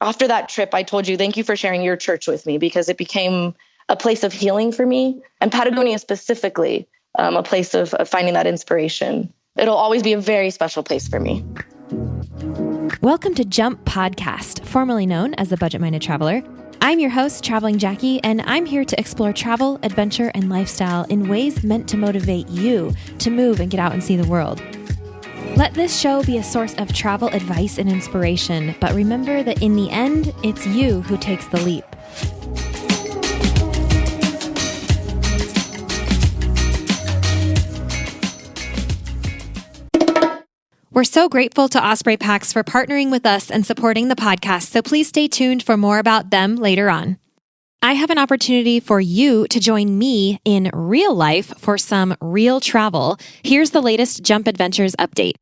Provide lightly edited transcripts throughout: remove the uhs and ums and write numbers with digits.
after that trip, I told you, thank you for sharing your church with me, because it became a place of healing for me, and Patagonia specifically, a place of finding that inspiration. It'll always be a very special place for me. Welcome to Jump Podcast, formerly known as The Budget Minded Traveler. I'm your host, Traveling Jackie, and I'm here to explore travel, adventure, and lifestyle in ways meant to motivate you to move and get out and see the world. Let this show be a source of travel advice and inspiration, but remember that in the end, it's you who takes the leap. We're so grateful to Osprey Packs for partnering with us and supporting the podcast, so please stay tuned for more about them later on. I have an opportunity for you to join me in real life for some real travel. Here's the latest Jump Adventures update.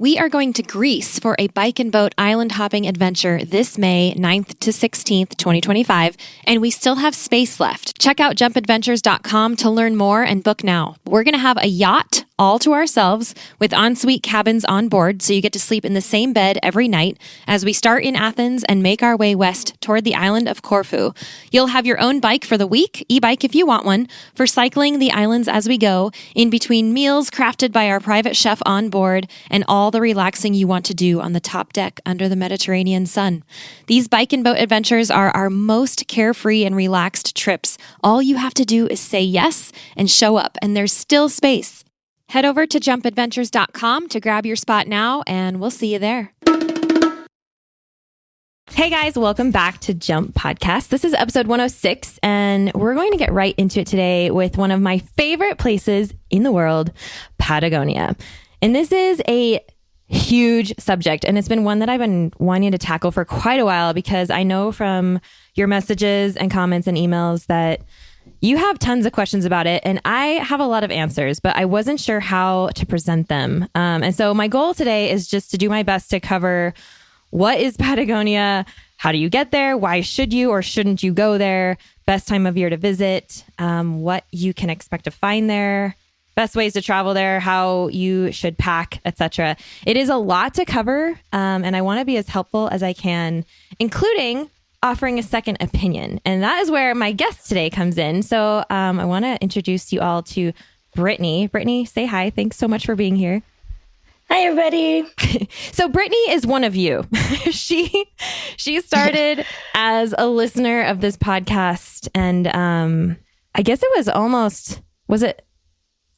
We are going to Greece for a bike and boat island hopping adventure this May 9th to 16th, 2025, and we still have space left. Check out jumpadventures.com to learn more and book now. We're going to have a yacht all to ourselves with ensuite cabins on board, so you get to sleep in the same bed every night as we start in Athens and make our way west toward the island of Corfu. You'll have your own bike for the week, e-bike if you want one, for cycling the islands as we go, in between meals crafted by our private chef on board, and all the relaxing you want to do on the top deck under the Mediterranean sun. These bike and boat adventures are our most carefree and relaxed trips. All you have to do is say yes and show up, and there's still space. Head over to jumpadventures.com to grab your spot now, and we'll see you there. Hey guys, welcome back to Jump Podcast. This is episode 106, and we're going to get right into it today with one of my favorite places in the world, Patagonia. And this is a huge subject, and it's been one that I've been wanting to tackle for quite a while, because I know from your messages and comments and emails that you have tons of questions about it, and I have a lot of answers, but I wasn't sure how to present them. And so my goal today is just to do my best to cover what is Patagonia, how do you get there, why should you or shouldn't you go there, best time of year to visit, what you can expect to find there, best ways to travel there, how you should pack, etc. It is a lot to cover, and I want to be as helpful as I can, including offering a second opinion. And that is where my guest today comes in. So I want to introduce you all to Brittany. Brittany, say hi. Thanks so much for being here. Hi, everybody. So Brittany is one of you. She started as a listener of this podcast. And I guess it was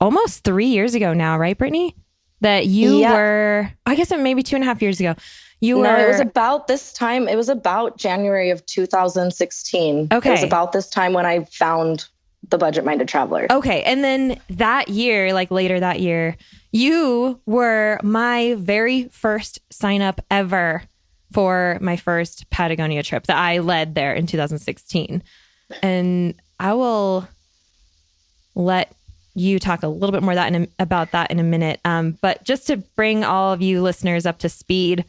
almost 3 years ago now, right, Brittany? That you were, I guess maybe 2.5 years ago. It was about this time. It was about January of 2016. Okay. It was about this time when I found The Budget Minded Traveler. Okay. And then that year, like later that year, you were my very first sign up ever for my first Patagonia trip that I led there in 2016. And I will let you talk a little bit more about that in a minute. But just to bring all of you listeners up to speed,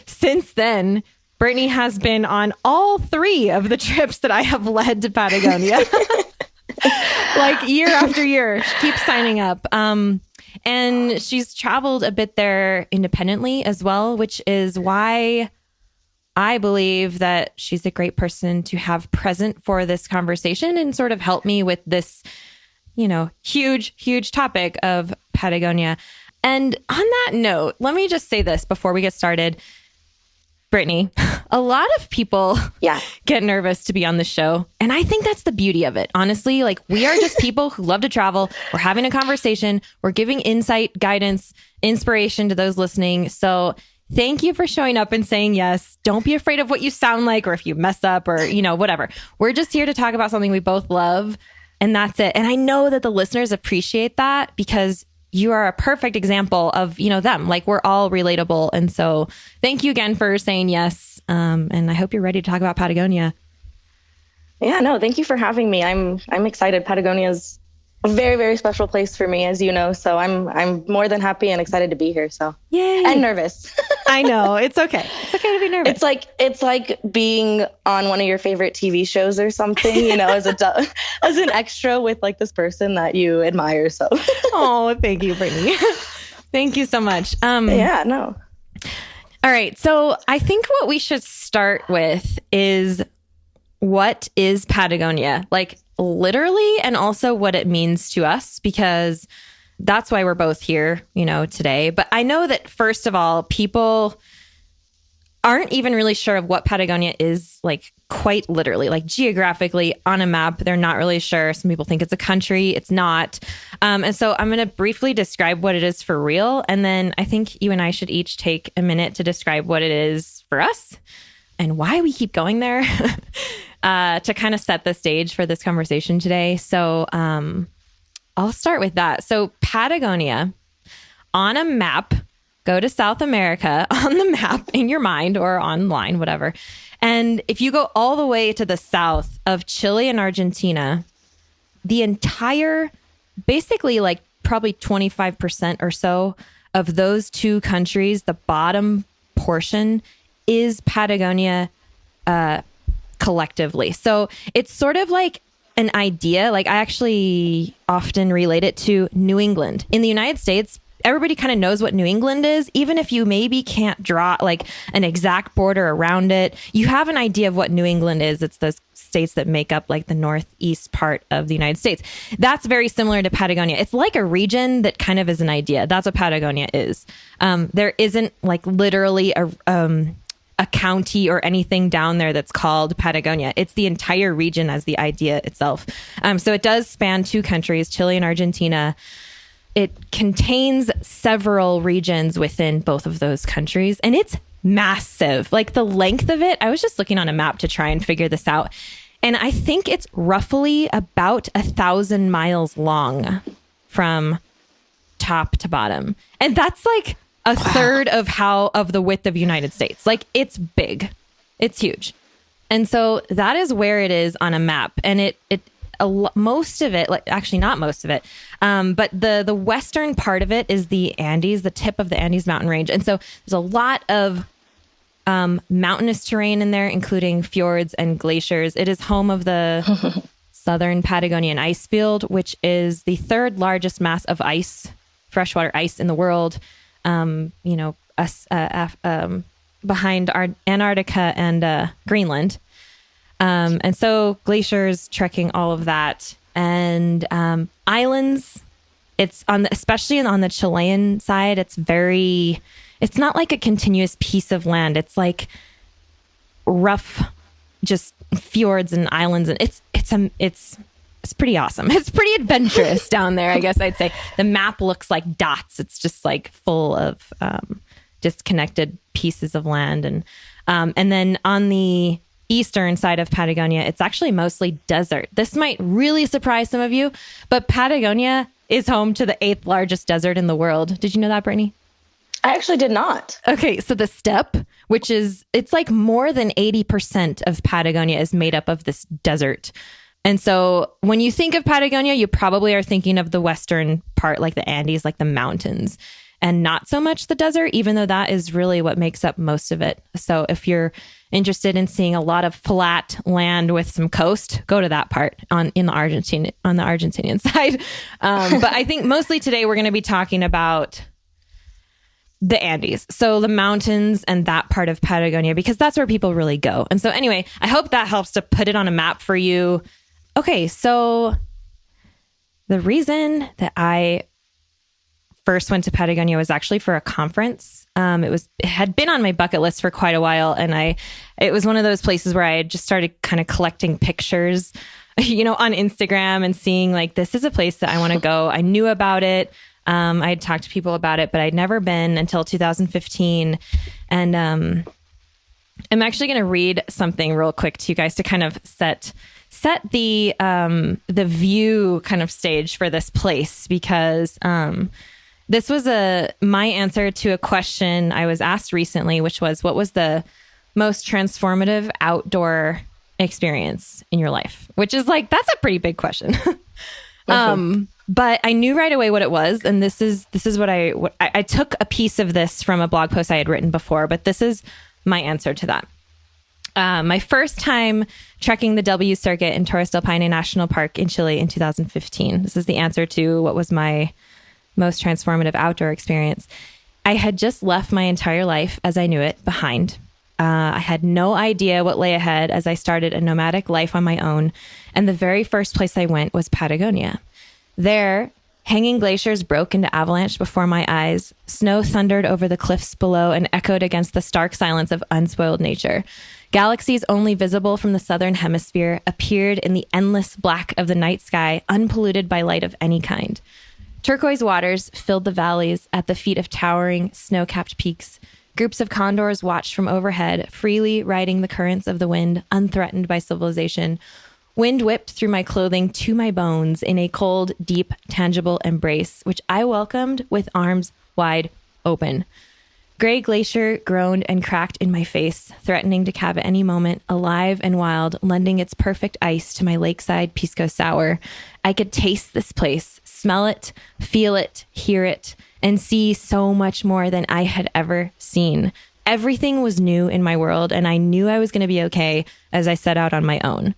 since then, Brittany has been on all 3 of the trips that I have led to Patagonia. Like year after year, she keeps signing up. And she's traveled a bit there independently as well, which is why I believe that she's a great person to have present for this conversation and sort of help me with this huge topic of Patagonia. And on that note, let me just say this before we get started. Brittany, a lot of people get nervous to be on the show. And I think that's the beauty of it. Honestly, like we are just people who love to travel. We're having a conversation. We're giving insight, guidance, inspiration to those listening. So thank you for showing up and saying yes. Don't be afraid of what you sound like or if you mess up or, whatever. We're just here to talk about something we both love. And that's it. And I know that the listeners appreciate that because you are a perfect example of, them. Like we're all relatable. And so thank you again for saying yes. And I hope you're ready to talk about Patagonia. Yeah, no, thank you for having me. I'm excited. Patagonia is a very, very special place for me, as you know. So I'm more than happy and excited to be here. So yay. And nervous. I know. It's okay. It's okay to be nervous. It's like being on one of your favorite TV shows or something, as an extra with like this person that you admire. So oh, thank you, Brittany. Thank you so much. Yeah, no. All right. So I think what we should start with is, what is Patagonia? Like literally, and also what it means to us, because that's why we're both here, today. But I know that first of all, people aren't even really sure of what Patagonia is, like quite literally, like geographically on a map. They're not really sure. Some people think it's a country. It's not. And so I'm going to briefly describe what it is for real. And then I think you and I should each take a minute to describe what it is for us and why we keep going there to kind of set the stage for this conversation today. So I'll start with that. So Patagonia on a map, go to South America on the map in your mind or online, whatever. And if you go all the way to the south of Chile and Argentina, the entire, basically like probably 25% or so of those two countries, the bottom portion is Patagonia collectively. So it's sort of like an idea. Like I actually often relate it to New England. In the United States, everybody kind of knows what New England is. Even if you maybe can't draw like an exact border around it, you have an idea of what New England is. It's the states that make up like the northeast part of the United States. That's very similar to Patagonia. It's like a region that kind of is an idea. That's what Patagonia is. There isn't like literally a county or anything down there that's called Patagonia. It's the entire region as the idea itself. So it does span two countries, Chile and Argentina. It contains several regions within both of those countries, and it's massive. Like the length of it, I was just looking on a map to try and figure this out, and I think it's roughly about 1,000 miles long from top to bottom. And that's like a third of the width of the United States. Like it's big. It's huge. And so that is where it is on a map. And most of it, like actually not most of it, but the western part of it is the Andes, the tip of the Andes mountain range. And so there's a lot of mountainous terrain in there, including fjords and glaciers. It is home of the Southern Patagonian ice field, which is the third largest mass of ice, freshwater ice in the world. Behind Antarctica and Greenland. And so glaciers, trekking, all of that, and islands. It's especially on the Chilean side. It's not like a continuous piece of land. It's like rough, just fjords and islands, and it's pretty awesome. It's pretty adventurous down there, I guess I'd say. The map looks like dots. It's just like full of disconnected pieces of land, and then on the eastern side of Patagonia, it's actually mostly desert. This might really surprise some of you, but Patagonia is home to the 8th largest desert in the world. Did you know that, Brittany? I actually did not. Okay, so the steppe, it's like more than 80% of Patagonia is made up of this desert. And so when you think of Patagonia, you probably are thinking of the western part, like the Andes, like the mountains, and not so much the desert, even though that is really what makes up most of it. So if you're interested in seeing a lot of flat land with some coast, go to that part on the Argentinian side. But I think mostly today we're going to be talking about the Andes. So the mountains and that part of Patagonia, because that's where people really go. And so anyway, I hope that helps to put it on a map for you. Okay, so the reason that I first went to Patagonia was actually for a conference. It had been on my bucket list for quite a while, and it was one of those places where I had just started kind of collecting pictures, on Instagram and seeing like, this is a place that I want to go. I knew about it. I had talked to people about it, but I'd never been until 2015. And I'm actually going to read something real quick to you guys to kind of set the view kind of stage for this place, because this was my answer to a question I was asked recently, which was, what was the most transformative outdoor experience in your life? Which is like, that's a pretty big question. But I knew right away what it was. And this is what I took a piece of this from a blog post I had written before, but this is my answer to that. My first time trekking the W circuit in Torres del Paine National Park in Chile in 2015. This is the answer to what was my most transformative outdoor experience. I had just left my entire life as I knew it behind. I had no idea what lay ahead as I started a nomadic life on my own. And the very first place I went was Patagonia. There, hanging glaciers broke into avalanche before my eyes. Snow thundered over the cliffs below and echoed against the stark silence of unspoiled nature. Galaxies only visible from the southern hemisphere appeared in the endless black of the night sky, unpolluted by light of any kind. Turquoise waters filled the valleys at the feet of towering, snow-capped peaks. Groups of condors watched from overhead, freely riding the currents of the wind, unthreatened by civilization. Wind whipped through my clothing to my bones in a cold, deep, tangible embrace, which I welcomed with arms wide open. Gray glacier groaned and cracked in my face, threatening to calve at any moment, alive and wild, lending its perfect ice to my lakeside pisco sour. I could taste this place, smell it, feel it, hear it, and see so much more than I had ever seen. Everything was new in my world, and I knew I was going to be okay as I set out on my own.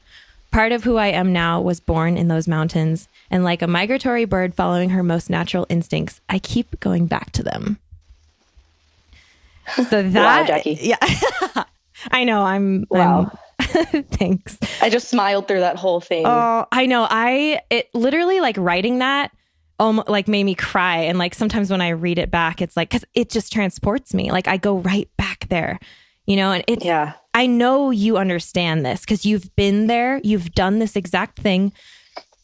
Part of who I am now was born in those mountains, and like a migratory bird following her most natural instincts, I keep going back to them. So that, wow, Jackie. Yeah, I know. Wow. Thanks. I just smiled through that whole thing. Oh, I know. It literally, like, writing that like made me cry. And like sometimes when I read it back, it's like, because it just transports me. Like I go right back there, and it's, yeah. I know you understand this because you've been there. You've done this exact thing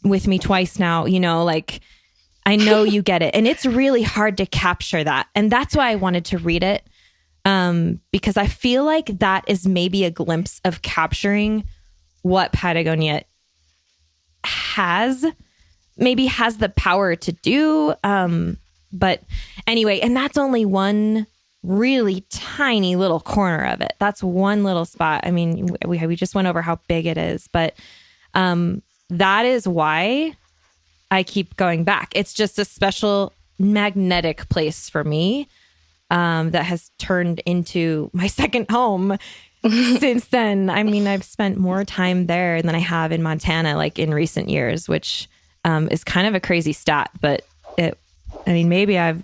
with me twice now, like I know you get it. And it's really hard to capture that. And that's why I wanted to read it. Because I feel like that is maybe a glimpse of capturing what Patagonia has the power to do. But anyway, and that's only one really tiny little corner of it. That's one little spot. I mean, we just went over how big it is, but that is why I keep going back. It's just a special magnetic place for me. That has turned into my second home since then. I mean, I've spent more time there than I have in Montana, like in recent years, which is kind of a crazy stat. But maybe I've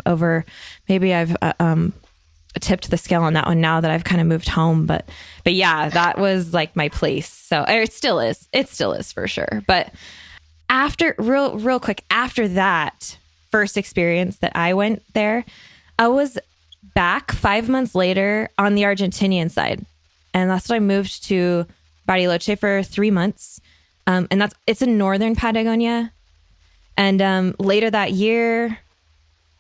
tipped the scale on that one now that I've kind of moved home. But yeah, that was like my place. So it still is. It still is for sure. But after real quick after that first experience that I went there, I was back 5 months later on the Argentinian side. And that's when I moved to Bariloche for 3 months. And it's in northern Patagonia. And later that year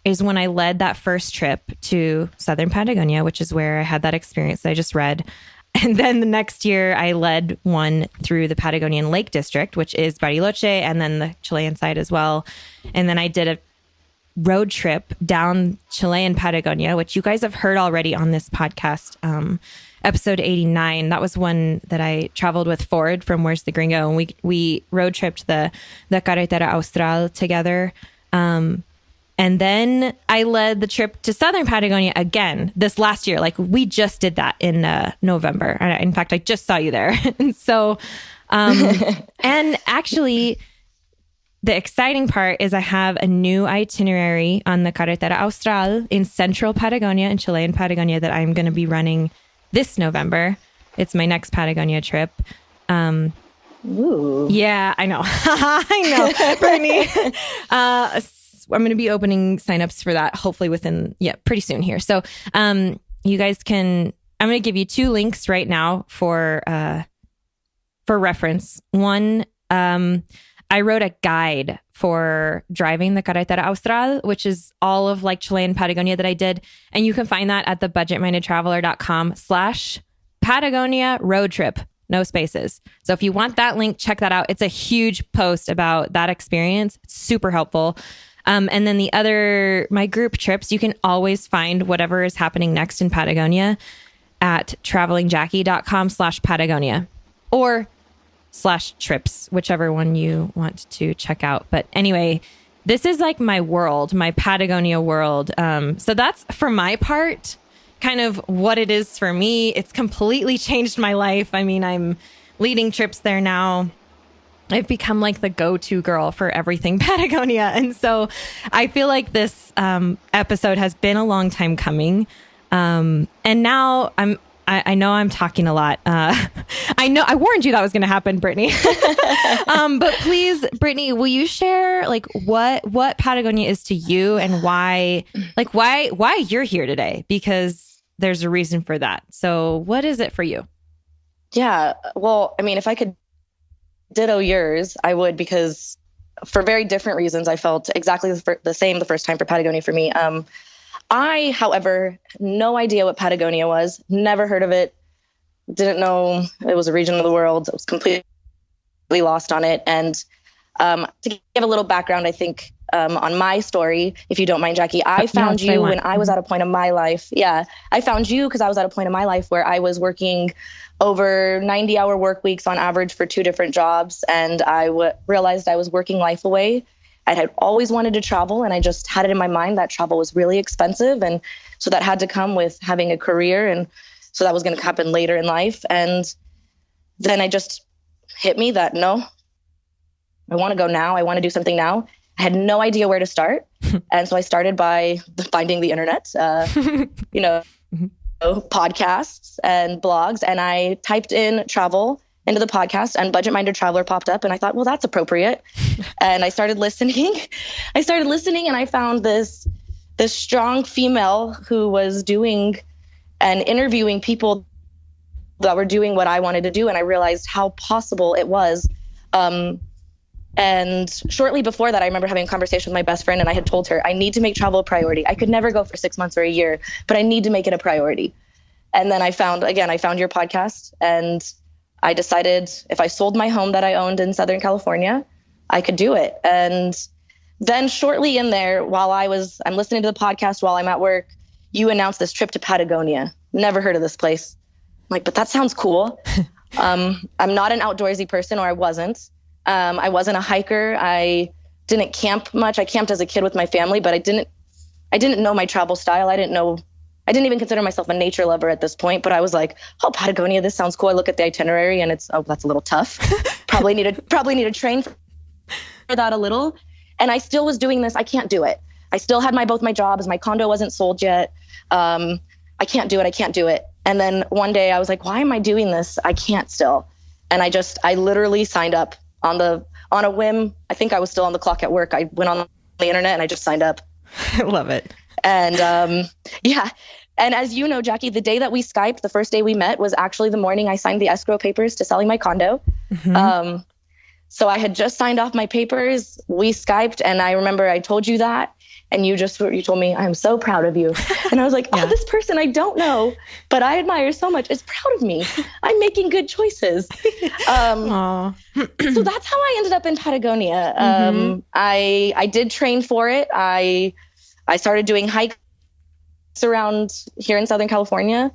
is when I led that first trip to southern Patagonia, which is where I had that experience that I just read. And then the next year I led one through the Patagonian Lake District, which is Bariloche, and then the Chilean side as well. And then I did a road trip down Chilean Patagonia, which you guys have heard already on this podcast, episode 89. That was one that I traveled with Ford from Where's the Gringo, and we road tripped the Carretera Austral together. And then I led the trip to southern Patagonia again this last year. Like we just did that in November. In fact, I just saw you there. And so, and actually, the exciting part is I have a new itinerary on the Carretera Austral in central Patagonia and Chilean Patagonia that I'm going to be running this November. It's my next Patagonia trip. Ooh. Yeah, I know. I know, Brittany. I'm going to be opening signups for that hopefully pretty soon here. So you guys I'm going to give you 2 links right now for reference. One, I wrote a guide for driving the Carretera Austral, which is all of like Chilean Patagonia that I did. And you can find that at thebudgetmindedtraveler.com/Patagonia road trip, no spaces. So if you want that link, check that out. It's a huge post about that experience. It's super helpful. And then my group trips, you can always find whatever is happening next in Patagonia at travelingjackie.com/Patagonia or /trips, whichever one you want to check out. But anyway, this is like my world, my Patagonia world. So that's for my part, kind of what it is for me. It's completely changed my life. I mean, I'm leading trips there now. I've become like the go-to girl for everything Patagonia. And so I feel like this episode has been a long time coming. And now I know I'm talking a lot. I know I warned you that was going to happen, Brittany. But please, Brittany, will you share like what Patagonia is to you and why you're here today? Because there's a reason for that. So what is it for you? Yeah. Well, I mean, if I could ditto yours, I would, because for very different reasons, I felt exactly the same the first time for Patagonia for me. I, however, no idea what Patagonia was, never heard of it, didn't know it was a region of the world. I was completely lost on it. And to give a little background, I think on my story, if you don't mind, Jackie, I found you when I was at a point in my life. Yeah, I found you because I was at a point in my life where I was working over 90-hour work weeks on average for 2 different jobs. And I realized I was working life away. I had always wanted to travel, and I just had it in my mind that travel was really expensive. And so that had to come with having a career. And so that was going to happen later in life. And then I just hit me that, no, I want to go now. I want to do something now. I had no idea where to start. And so I started by finding the internet, podcasts and blogs. And I typed in travel into the podcast, and Budget Minded Traveler popped up. And I thought, well, that's appropriate. And I started listening. And I found this strong female who was doing and interviewing people that were doing what I wanted to do. And I realized how possible it was. And shortly before that, I remember having a conversation with my best friend, and I had told her, I need to make travel a priority. I could never go for 6 months or a year, but I need to make it a priority. And then I found your podcast, and I decided if I sold my home that I owned in Southern California, I could do it. And then shortly in there, while I'm listening to the podcast while I'm at work, you announced this trip to Patagonia. Never heard of this place. I'm like, but that sounds cool. I'm not an outdoorsy person, or I wasn't. I wasn't a hiker. I didn't camp much. I camped as a kid with my family, but I didn't know my travel style. I didn't even consider myself a nature lover at this point, but I was like, oh, Patagonia, this sounds cool. I look at the itinerary and that's a little tough. Probably need to train for that a little. And I still was doing this. I can't do it. I still had both my jobs. My condo wasn't sold yet. I can't do it. And then one day I was like, why am I doing this? I can't still. And I literally signed up on a whim. I think I was still on the clock at work. I went on the internet and I just signed up. I love it. And yeah. And as you know, Jackie, the day that we Skyped, the first day we met was actually the morning I signed the escrow papers to selling my condo. Mm-hmm. So I had just signed off my papers. We Skyped, and I remember I told you that, and you told me, I'm so proud of you. And I was like, oh, this person I don't know, but I admire so much is proud of me. I'm making good choices. So that's how I ended up in Patagonia. Mm-hmm. I did train for it. I started doing hikes around here in Southern California.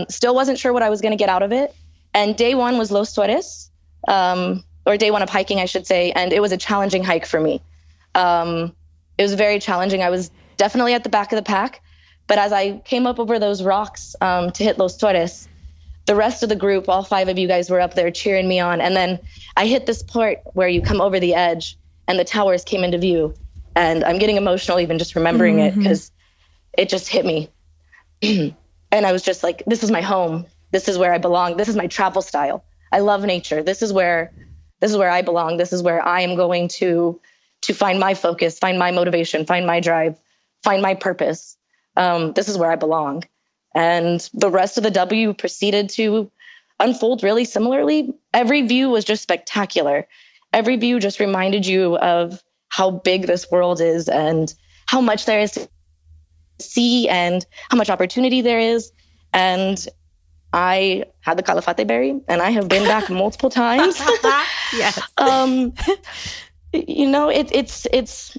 Still wasn't sure what I was going to get out of it. And day one was Los Torres, or day one of hiking, I should say. And it was a challenging hike for me. It was very challenging. I was definitely at the back of the pack. But as I came up over those rocks to hit Los Torres, the rest of the group, all 5 of you guys were up there cheering me on. And then I hit this part where you come over the edge and the towers came into view. And I'm getting emotional even just remembering it, because it just hit me. And I was just like, this is my home. This is where I belong. This is my travel style. I love nature. This is where I belong. This is where I am going to find my focus, find my motivation, find my drive, find my purpose. This is where I belong. And the rest of the W proceeded to unfold really similarly. Every view was just spectacular. Every view just reminded you of how big this world is and how much there is to see and how much opportunity there is. And I had the calafate berry, and I have been back multiple times. Yes. It's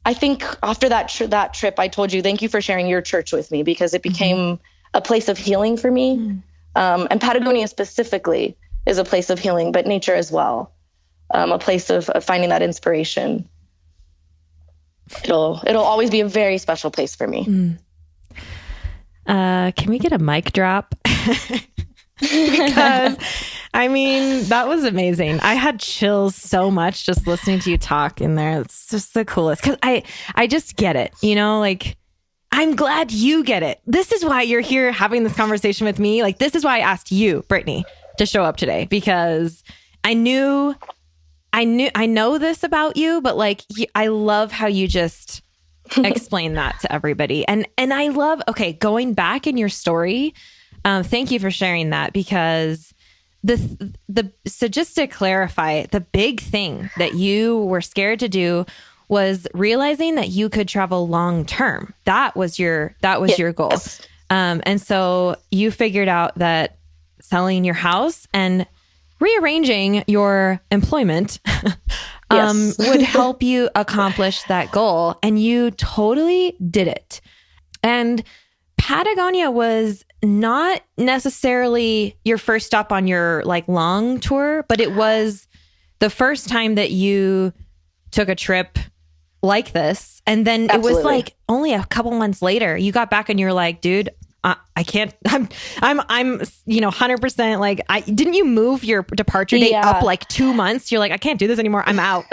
I think after that trip, I told you, thank you for sharing your church with me, because it became a place of healing for me. And Patagonia specifically is a place of healing, but nature as well. A place of finding that inspiration. It'll always be a very special place for me. Can we get a mic drop? Because I mean, that was amazing. I had chills so much just listening to you talk in there. It's just the coolest because I just get it, you know, like I'm glad you get it. This is why you're here having this conversation with me. Like, this is why I asked you, Brittany, to show up today, because I know this about you, but like, I love how you just explain that to everybody. And I love, okay, going back in your story. Thank you for sharing that, because so just to clarify, the big thing that you were scared to do was realizing that you could travel long term. That was your goal. And so you figured out that selling your house and rearranging your employment would help you accomplish that goal. And you totally did it. And Patagonia was not necessarily your first stop on your like long tour, but it was the first time that you took a trip like this. And then Absolutely. It was like only a couple months later, you got back and you're like, dude, I can't, I'm 100% like, didn't you move your departure date up like 2 months? You're like, I can't do this anymore. I'm out.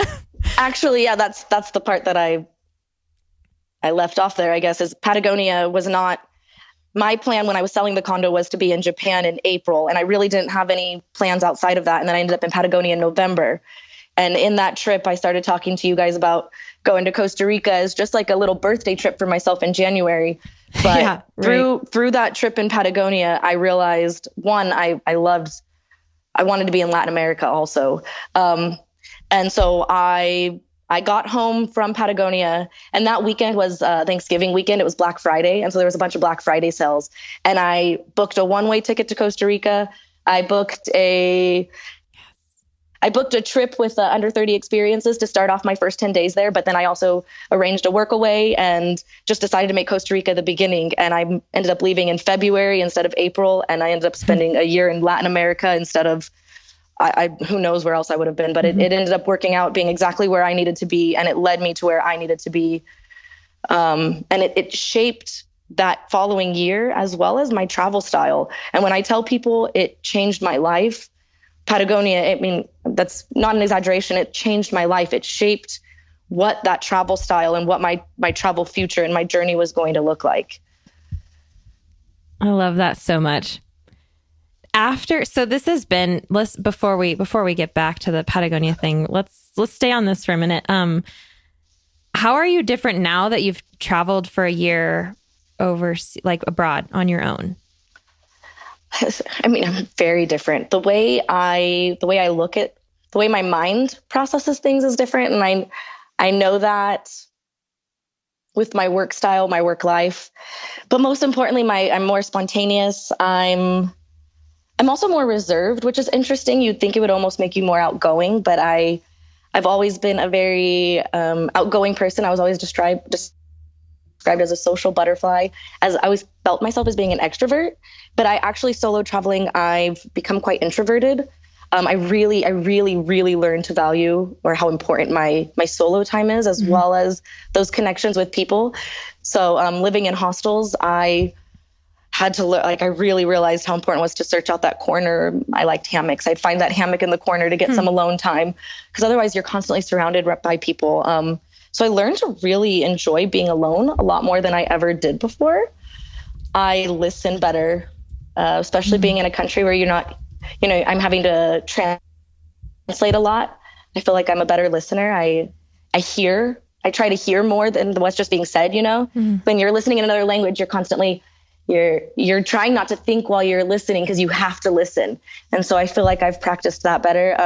Actually, yeah, that's the part that I left off there, I guess, is Patagonia was not my plan. When I was selling the condo was to be in Japan in April. And I really didn't have any plans outside of that. And then I ended up in Patagonia in November. And in that trip, I started talking to you guys about going to Costa Rica as just like a little birthday trip for myself in January. But through that trip in Patagonia, I realized, one, I wanted to be in Latin America also. And so I got home from Patagonia, and that weekend was Thanksgiving weekend. It was Black Friday. And so there was a bunch of Black Friday sales, and I booked a one-way ticket to Costa Rica. I booked a trip with Under 30 Experiences to start off my first 10 days there. But then I also arranged a work away and just decided to make Costa Rica the beginning. And I ended up leaving in February instead of April. And I ended up spending a year in Latin America instead of, who knows where else I would have been. But it ended up working out being exactly where I needed to be. And it led me to where I needed to be. And it shaped that following year as well as my travel style. And when I tell people it changed my life, Patagonia, I mean, that's not an exaggeration. It changed my life. It shaped what that travel style and what my travel future and my journey was going to look like. I love that so much. So this has been, before we get back to the Patagonia thing, let's stay on this for a minute. How are you different now that you've traveled for a year like abroad on your own? I mean, I'm very different. The way I look at, the way my mind processes things is different. And I know that with my work style, my work life, but most importantly, I'm more spontaneous. I'm also more reserved, which is interesting. You'd think it would almost make you more outgoing, but I've always been a very outgoing person. I was always described as a social butterfly, as I always felt myself as being an extrovert. But I actually, solo traveling, I've become quite introverted. I really learned to value, or how important my solo time is, as well as those connections with people. So living in hostels, I had to I really realized how important it was to search out that corner. I liked hammocks. I'd find that hammock in the corner to get some alone time, because otherwise you're constantly surrounded by people. So I learned to really enjoy being alone a lot more than I ever did before. I listen better, especially being in a country where you're not, I'm having to translate a lot. I feel like I'm a better listener. I try to hear more than what's just being said, When you're listening in another language, you're constantly, you're trying not to think while you're listening, because you have to listen. And so I feel like I've practiced that better.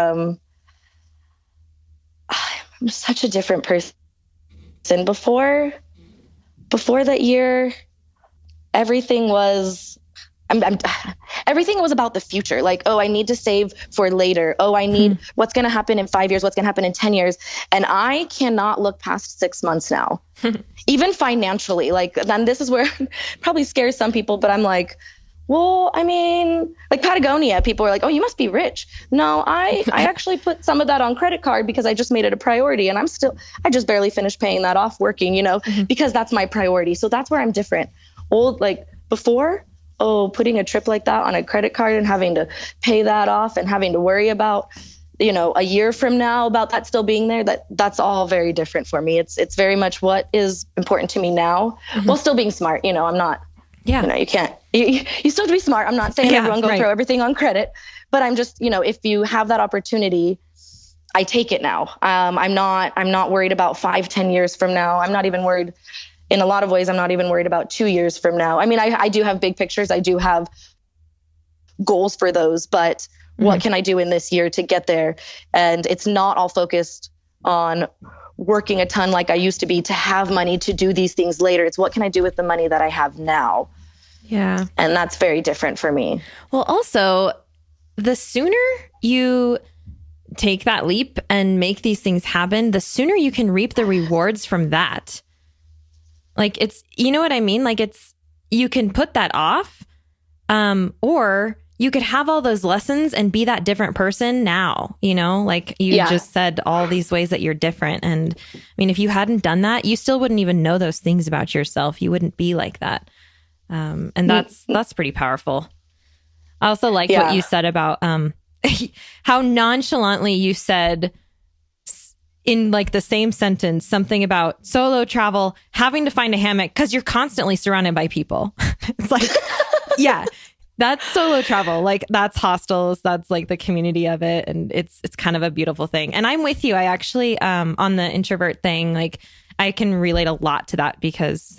I'm such a different person. And before that year, everything was about the future. Like, oh, I need to save for later. Oh, I need what's going to happen in 5 years, what's going to happen in 10 years. And I cannot look past 6 months now, even financially. Like, then this is where it probably scares some people, but I'm like, well, I mean, like Patagonia, people are like, oh, you must be rich. No, I actually put some of that on credit card because I just made it a priority. And I just barely finished paying that off working, because that's my priority. So that's where I'm different. Before, putting a trip like that on a credit card and having to pay that off and having to worry about, a year from now about that still being there, that's all very different for me. It's very much what is important to me now, while still being smart. I'm not, you can't, you still have to be smart. I'm not saying everyone go throw everything on credit, but I'm just, if you have that opportunity, I take it now. I'm not worried about 5-10 years from now. I'm not even worried. In a lot of ways, I'm not even worried about 2 years from now. I mean, I do have big pictures. I do have goals for those, but what can I do in this year to get there? And it's not all focused on working a ton like I used to be to have money to do these things later. It's what can I do with the money that I have now? Yeah. And that's very different for me. Well, also, the sooner you take that leap and make these things happen, the sooner you can reap the rewards from that. Like, it's, you know what I mean? Like, you can put that off, or you could have all those lessons and be that different person now, like you just said all these ways that you're different. And I mean, if you hadn't done that, you still wouldn't even know those things about yourself. You wouldn't be like that. And that's pretty powerful. I also like what you said about, how nonchalantly you said in like the same sentence, something about solo travel, having to find a hammock because you're constantly surrounded by people. It's like, yeah. That's solo travel. Like, that's hostels. That's like the community of it. And it's kind of a beautiful thing. And I'm with you. I actually, on the introvert thing, like I can relate a lot to that because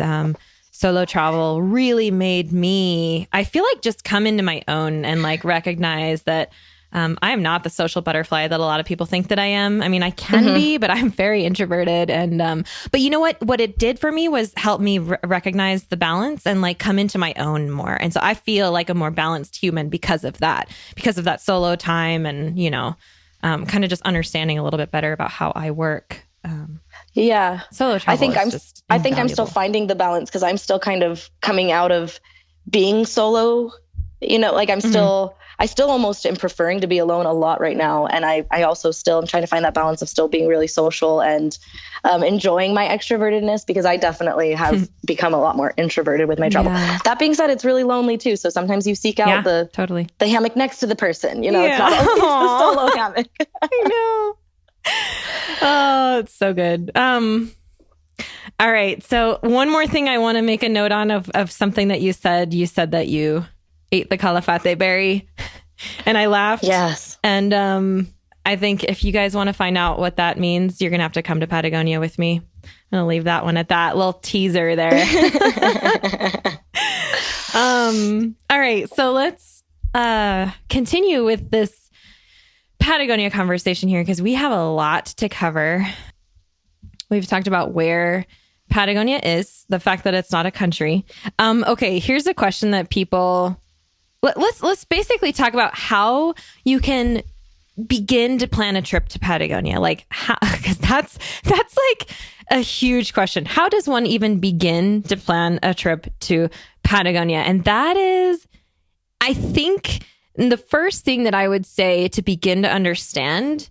solo travel really made me, I feel like, just come into my own and like recognize that I am not the social butterfly that a lot of people think that I am. I mean, I can be, but I'm very introverted. And but you know what it did for me was help me recognize the balance and like come into my own more. And so I feel like a more balanced human because of that solo time and, kind of just understanding a little bit better about how I work. Solo travel. I think I'm still finding the balance because I'm still kind of coming out of being solo, like I still almost am preferring to be alone a lot right now. And I also still am trying to find that balance of still being really social and enjoying my extrovertedness because I definitely have become a lot more introverted with my travel. Yeah. That being said, it's really lonely too. So sometimes you seek out the hammock next to the person, it's not always the solo hammock. I know. Oh, it's so good. All right. So one more thing I want to make a note on of something that you said. You said that you ate the calafate berry and I laughed. Yes. And I think if you guys want to find out what that means, you're going to have to come to Patagonia with me. I'm going to leave that one at that little teaser there. All right. So let's continue with this Patagonia conversation here because we have a lot to cover. We've talked about where Patagonia is, the fact that it's not a country. Okay, here's a question that people... Let's basically talk about how you can begin to plan a trip to Patagonia. Like, how, because that's like a huge question. How does one even begin to plan a trip to Patagonia? And that is, I think, the first thing that I would say to begin to understand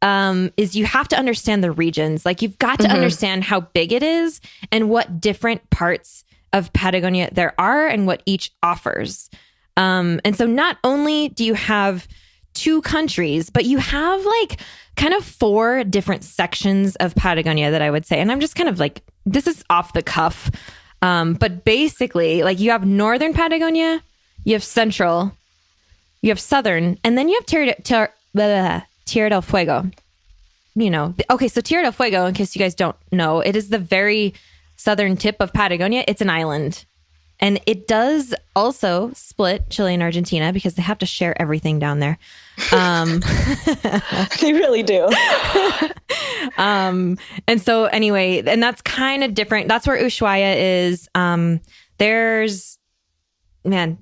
is you have to understand the regions. Like, you've got to understand how big it is and what different parts of Patagonia there are and what each offers. And so not only do you have 2 countries, but you have like kind of 4 different sections of Patagonia that I would say. And I'm just kind of like, this is off the cuff. But basically, like, you have northern Patagonia, you have central, you have southern, and then you have Tierra del Fuego. Okay, so Tierra del Fuego, in case you guys don't know, it is the very southern tip of Patagonia. It's an island. And it does also split Chile and Argentina because they have to share everything down there. They really do. And so anyway, and that's kind of different. That's where Ushuaia is. There's a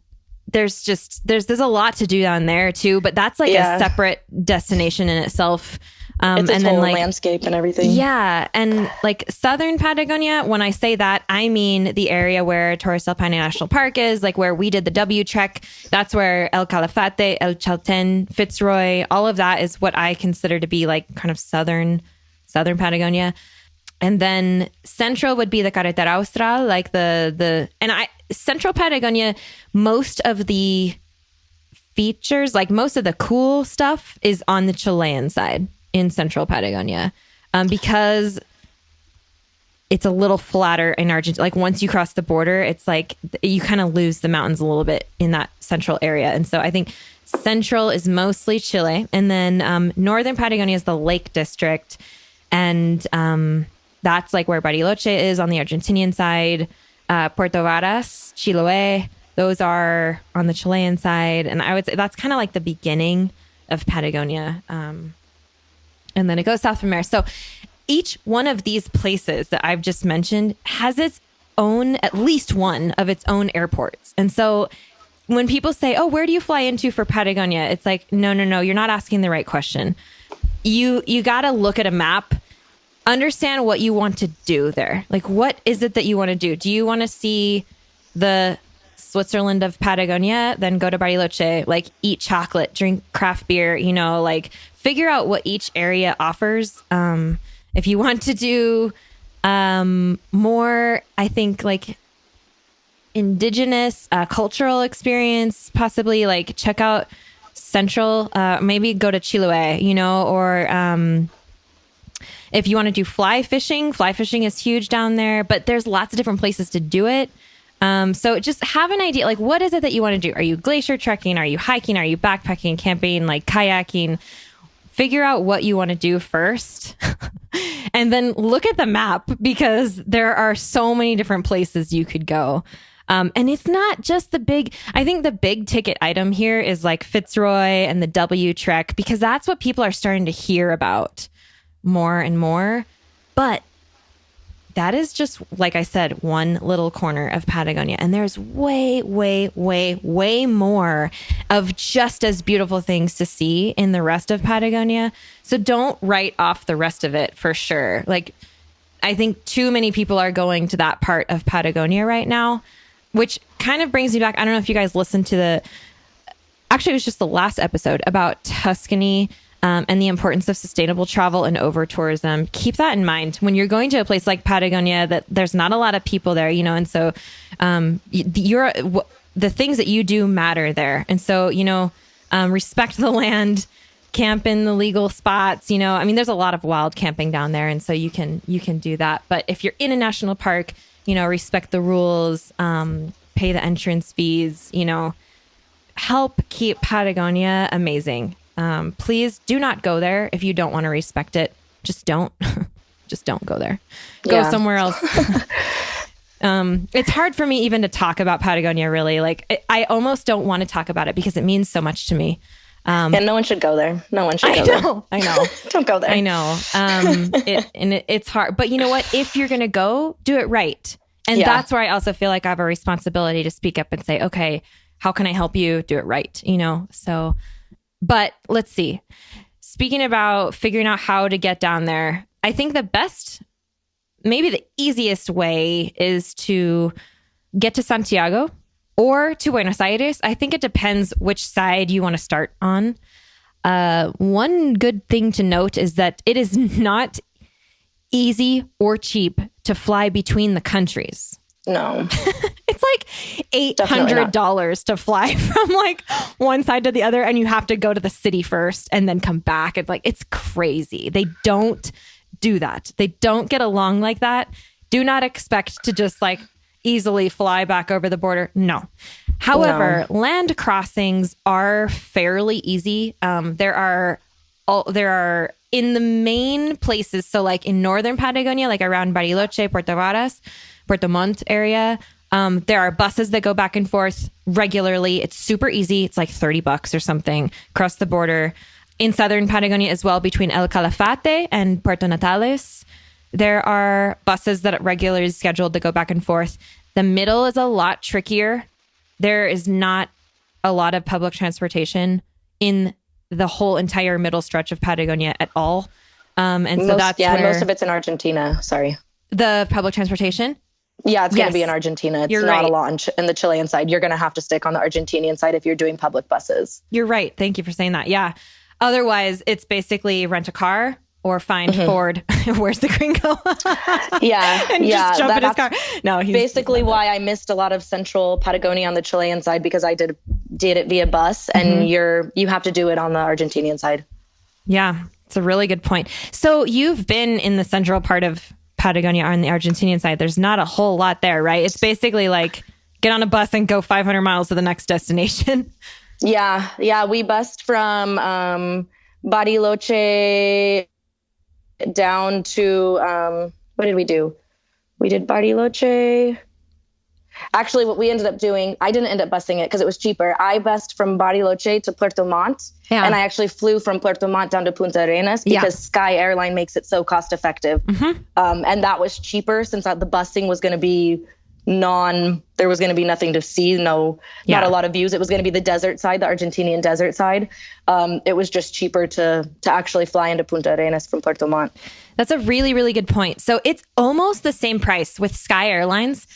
lot to do down there too, but that's like a separate destination in itself. It's a whole landscape and everything. Yeah. And like southern Patagonia, when I say that, I mean the area where Torres del Paine National Park is, like where we did the W Trek. That's where El Calafate, El Chalten, Fitzroy, all of that is what I consider to be like kind of southern Patagonia. And then central would be the Carretera Austral, like Central Patagonia, most of the features, like most of the cool stuff is on the Chilean side in Central Patagonia, because it's a little flatter in Argentina. Like once you cross the border, it's like you kind of lose the mountains a little bit in that central area. And so I think central is mostly Chile. And then northern Patagonia is the Lake District. And that's like where Bariloche is on the Argentinian side. Puerto Varas, Chiloé, those are on the Chilean side. And I would say that's kind of like the beginning of Patagonia. And then it goes south from there. So each one of these places that I've just mentioned has its own, at least one of its own airports. And so when people say, oh, where do you fly into for Patagonia? It's like, no, you're not asking the right question. You got to look at a map, understand what you want to do there. Like, what is it that you want to do? Do you want to see the Switzerland of Patagonia? Then go to Bariloche, like eat chocolate, drink craft beer, like figure out what each area offers. If you want to do more, I think like indigenous cultural experience, possibly like check out central, maybe go to Chiloé, or if you want to do fly fishing is huge down there, but there's lots of different places to do it. So just have an idea, like what is it that you want to do? Are you glacier trekking? Are you hiking? Are you backpacking, camping, like kayaking? Figure out what you want to do first and then look at the map, because there are so many different places you could go. And it's not just I think the big ticket item here is like Fitzroy and the W Trek, because that's what people are starting to hear about more and more. But that is just, like I said, one little corner of Patagonia. And there's way, way, way, way more of just as beautiful things to see in the rest of Patagonia. So don't write off the rest of it for sure. Like, I think too many people are going to that part of Patagonia right now, which kind of brings me back. I don't know if you guys listened to actually, it was just the last episode about Tuscany. And the importance of sustainable travel and over tourism. Keep that in mind when you're going to a place like Patagonia, that there's not a lot of people there, and so the things that you do matter there. And so, respect the land, camp in the legal spots, there's a lot of wild camping down there. And so you can do that. But if you're in a national park, respect the rules, pay the entrance fees, help keep Patagonia amazing. Please do not go there if you don't want to respect it. Just don't go there. Go somewhere else. It's hard for me even to talk about Patagonia, really. Like I almost don't want to talk about it because it means so much to me. And no one should go there. No one should go there. I know. Don't go there. I know. It's hard. But you know what? If you're going to go, do it right. And that's where I also feel like I have a responsibility to speak up and say, okay, how can I help you do it right? So... But let's see. Speaking about figuring out how to get down there, I think maybe the easiest way is to get to Santiago or to Buenos Aires. I think it depends which side you want to start on. One good thing to note is that it is not easy or cheap to fly between the countries. No. It's like $800 to fly from like one side to the other, and you have to go to the city first and then come back. It's crazy. They don't do that. They don't get along like that. Do not expect to just like easily fly back over the border. No. However, land crossings are fairly easy. There are in the main places. So like in northern Patagonia, like around Bariloche, Puerto Varas, Puerto Montt area, there are buses that go back and forth regularly. It's super easy. It's like $30 or something across the border. In southern Patagonia as well, between El Calafate and Puerto Natales, there are buses that are regularly scheduled to go back and forth. The middle is a lot trickier. There is not a lot of public transportation in the whole entire middle stretch of Patagonia at all. That's where most of it's in Argentina. Sorry. The public transportation? Yeah, it's going to be in Argentina. It's You're not right. a lot in the Chilean side. You're going to have to stick on the Argentinian side if you're doing public buses. You're right. Thank you for saying that. Yeah. Otherwise, it's basically rent a car or find Ford. Where's the gringo? Yeah. And just jump in his car. No, he's basically why I missed a lot of central Patagonia on the Chilean side, because I did it via bus, and you have to do it on the Argentinian side. Yeah, it's a really good point. So you've been in the central part of Patagonia on the Argentinian side. There's not a whole lot there, right? It's basically like get on a bus and go 500 miles to the next destination. Yeah. We bussed from Bariloche down to what did we do? We did Bariloche. Actually, what we ended up doing, I didn't end up busing it because it was cheaper. I bussed from Bariloche to Puerto Montt, and I actually flew from Puerto Montt down to Punta Arenas because Sky Airline makes it so cost effective. And that was cheaper since the busing was going to be there was going to be nothing to see, not a lot of views. It was going to be the desert side, the Argentinian desert side. It was just cheaper to actually fly into Punta Arenas from Puerto Montt. That's a really, really good point. So it's almost the same price with Sky Airlines.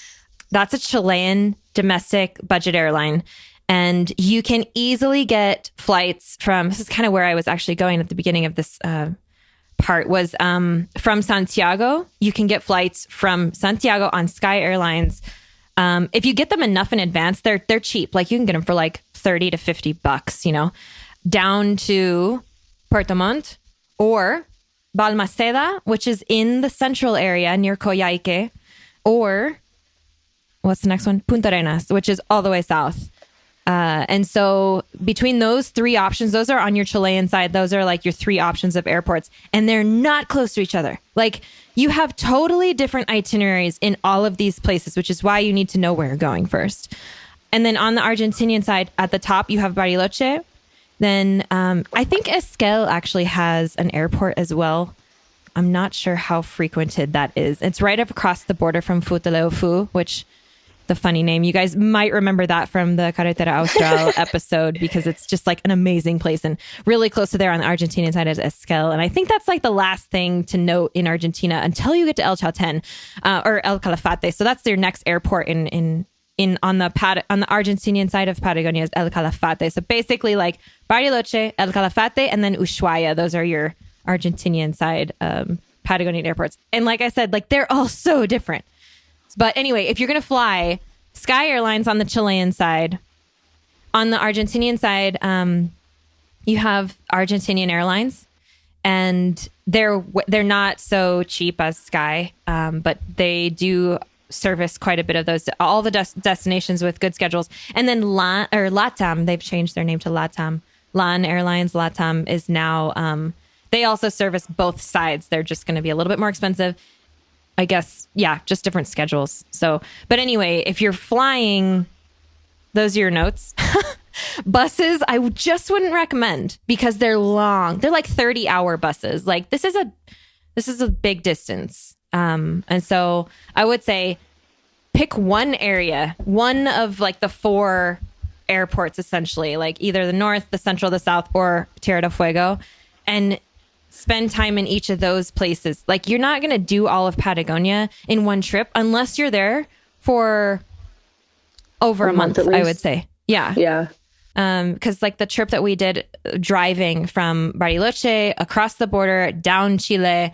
That's a Chilean domestic budget airline. And you can easily get flights this is kind of where I was actually going at the beginning of this part, was from Santiago. You can get flights from Santiago on Sky Airlines. If you get them enough in advance, they're cheap. Like you can get them for like $30 to $50, down to Puerto Montt or Balmaceda, which is in the central area near Coyhaique, or what's the next one? Punta Arenas, which is all the way south. And so between those three options, those are on your Chilean side. Those are like your three options of airports, and they're not close to each other. Like you have totally different itineraries in all of these places, which is why you need to know where you're going first. And then on the Argentinian side, at the top, you have Bariloche. Then I think Esquel actually has an airport as well. I'm not sure how frequented that is. It's right up across the border from Futaleufu, which the funny name. You guys might remember that from the Carretera Austral episode, because it's just like an amazing place, and really close to there on the Argentinian side is Esquel. And I think that's like the last thing to note in Argentina until you get to El Chalten or El Calafate. So that's their next airport on the Argentinian side of Patagonia is El Calafate. So basically like Bariloche, El Calafate, and then Ushuaia. Those are your Argentinian side Patagonian airports. And like I said, like they're all so different. But anyway, if you're going to fly Sky Airlines on the Chilean side, on the Argentinian side, you have Argentinian Airlines, and they're not so cheap as Sky, but they do service quite a bit of those, all the destinations with good schedules. And then LATAM, they've changed their name to LATAM. LAN Airlines, LATAM is now, they also service both sides. They're just going to be a little bit more expensive. I guess, yeah, just different schedules. So, but anyway, if you're flying, those are your notes. Buses, I just wouldn't recommend because they're long. They're like 30-hour buses. Like this is a big distance. And so I would say pick one area, one of like the 4 airports, essentially, like either the north, the central, the south, or Tierra del Fuego, and spend time in each of those places. Like you're not going to do all of Patagonia in one trip unless you're there for over a month, I would say. Yeah. Yeah. Because like the trip that we did driving from Bariloche across the border down Chile,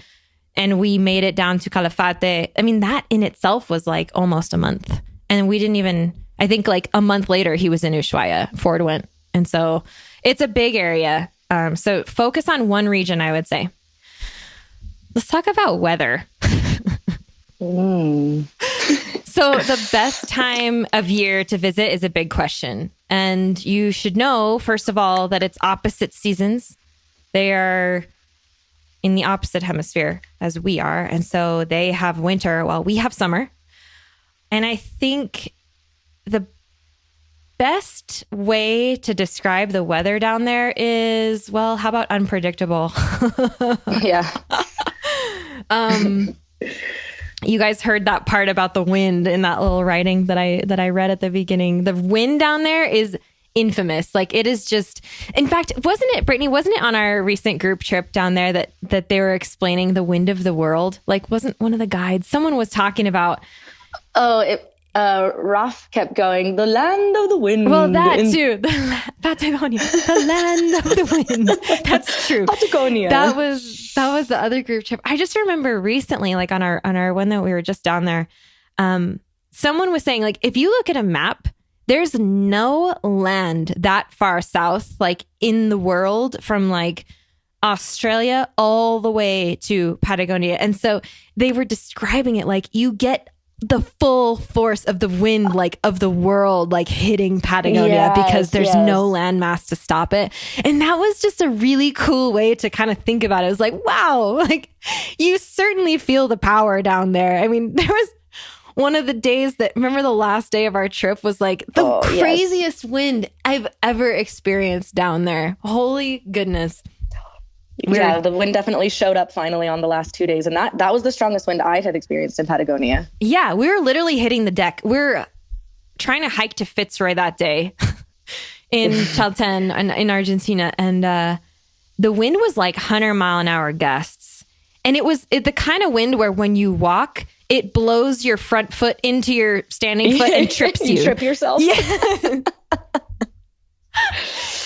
and we made it down to Calafate. I mean, that in itself was like almost a month. And we didn't even, I think like a month later, he was in Ushuaia, Ford went. And so it's a big area. So focus on one region, I would say. Let's talk about weather. So the best time of year to visit is a big question. And you should know, first of all, that it's opposite seasons. They are in the opposite hemisphere as we are. And so they have winter while we have summer. And I think the best way to describe the weather down there is, well, how about unpredictable? Yeah. You guys heard that part about the wind in that little writing that I read at the beginning. The wind down there is infamous. Like it is just, in fact, wasn't it on our recent group trip down there that they were explaining the wind of the world? Like wasn't one of the guides, someone was talking about. Oh, Raf kept going, the land of the wind. Well, that too. Patagonia, the land of the wind. That's true. Patagonia. That was the other group trip. I just remember recently, like on our one that we were just down there, someone was saying, like, if you look at a map, there's no land that far south, like in the world, from like Australia all the way to Patagonia. And so they were describing it like you get the full force of the wind, like of the world, like hitting Patagonia, because there's no landmass to stop it. And that was just a really cool way to kind of think about it. It was like, wow, like you certainly feel the power down there. I mean, there was one of the days that, remember the last day of our trip was like the craziest wind I've ever experienced down there. Holy goodness. Yeah, the wind definitely showed up finally on the last 2 days. And that was the strongest wind I had experienced in Patagonia. Yeah, we were literally hitting the deck. We're trying to hike to Fitzroy that day in Chalten in Argentina. And the wind was like 100-mile-an-hour gusts. And it was the kind of wind where when you walk, it blows your front foot into your standing foot and trips you. You trip yourself? Yeah.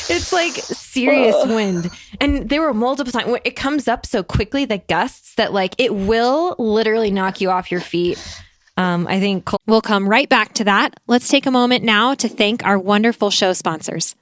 It's like serious wind. And there were multiple times. It comes up so quickly, the gusts, that like it will literally knock you off your feet. I think we'll come right back to that. Let's take a moment now to thank our wonderful show sponsors.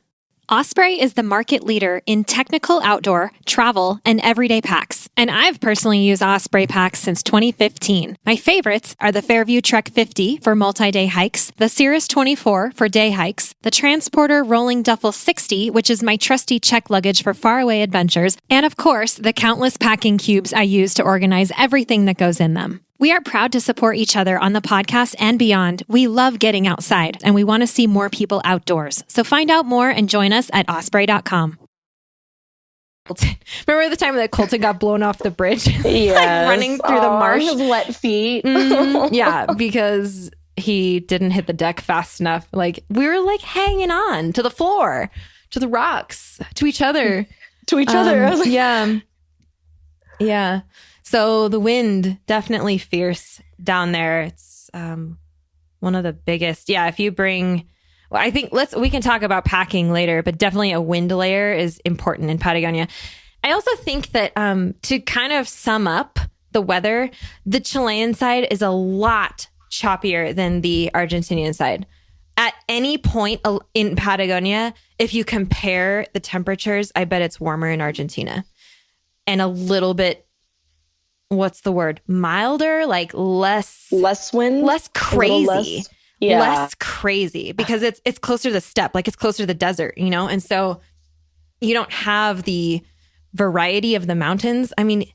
Osprey is the market leader in technical outdoor, travel, and everyday packs. And I've personally used Osprey packs since 2015. My favorites are the Fairview Trek 50 for multi-day hikes, the Cirrus 24 for day hikes, the Transporter Rolling Duffel 60, which is my trusty check luggage for faraway adventures, and of course, the countless packing cubes I use to organize everything that goes in them. We are proud to support each other on the podcast and beyond. We love getting outside, and we want to see more people outdoors. So find out more and join us at osprey.com. Remember the time that Colton got blown off the bridge? Yes. Like running through the marsh? His wet feet. Yeah, because he didn't hit the deck fast enough. Like, we were like hanging on to the floor, to the rocks, to each other. To each other. I was like, yeah. Yeah. So the wind, definitely fierce down there. It's one of the biggest. Yeah, if you bring, well, I think we can talk about packing later, but definitely a wind layer is important in Patagonia. I also think that to kind of sum up the weather, the Chilean side is a lot choppier than the Argentinian side. At any point in Patagonia, if you compare the temperatures, I bet it's warmer in Argentina and a little bit, what's the word? Milder, like less wind, less crazy, less crazy, because it's closer to the steppe, like it's closer to the desert, you know? And so you don't have the variety of the mountains. I mean,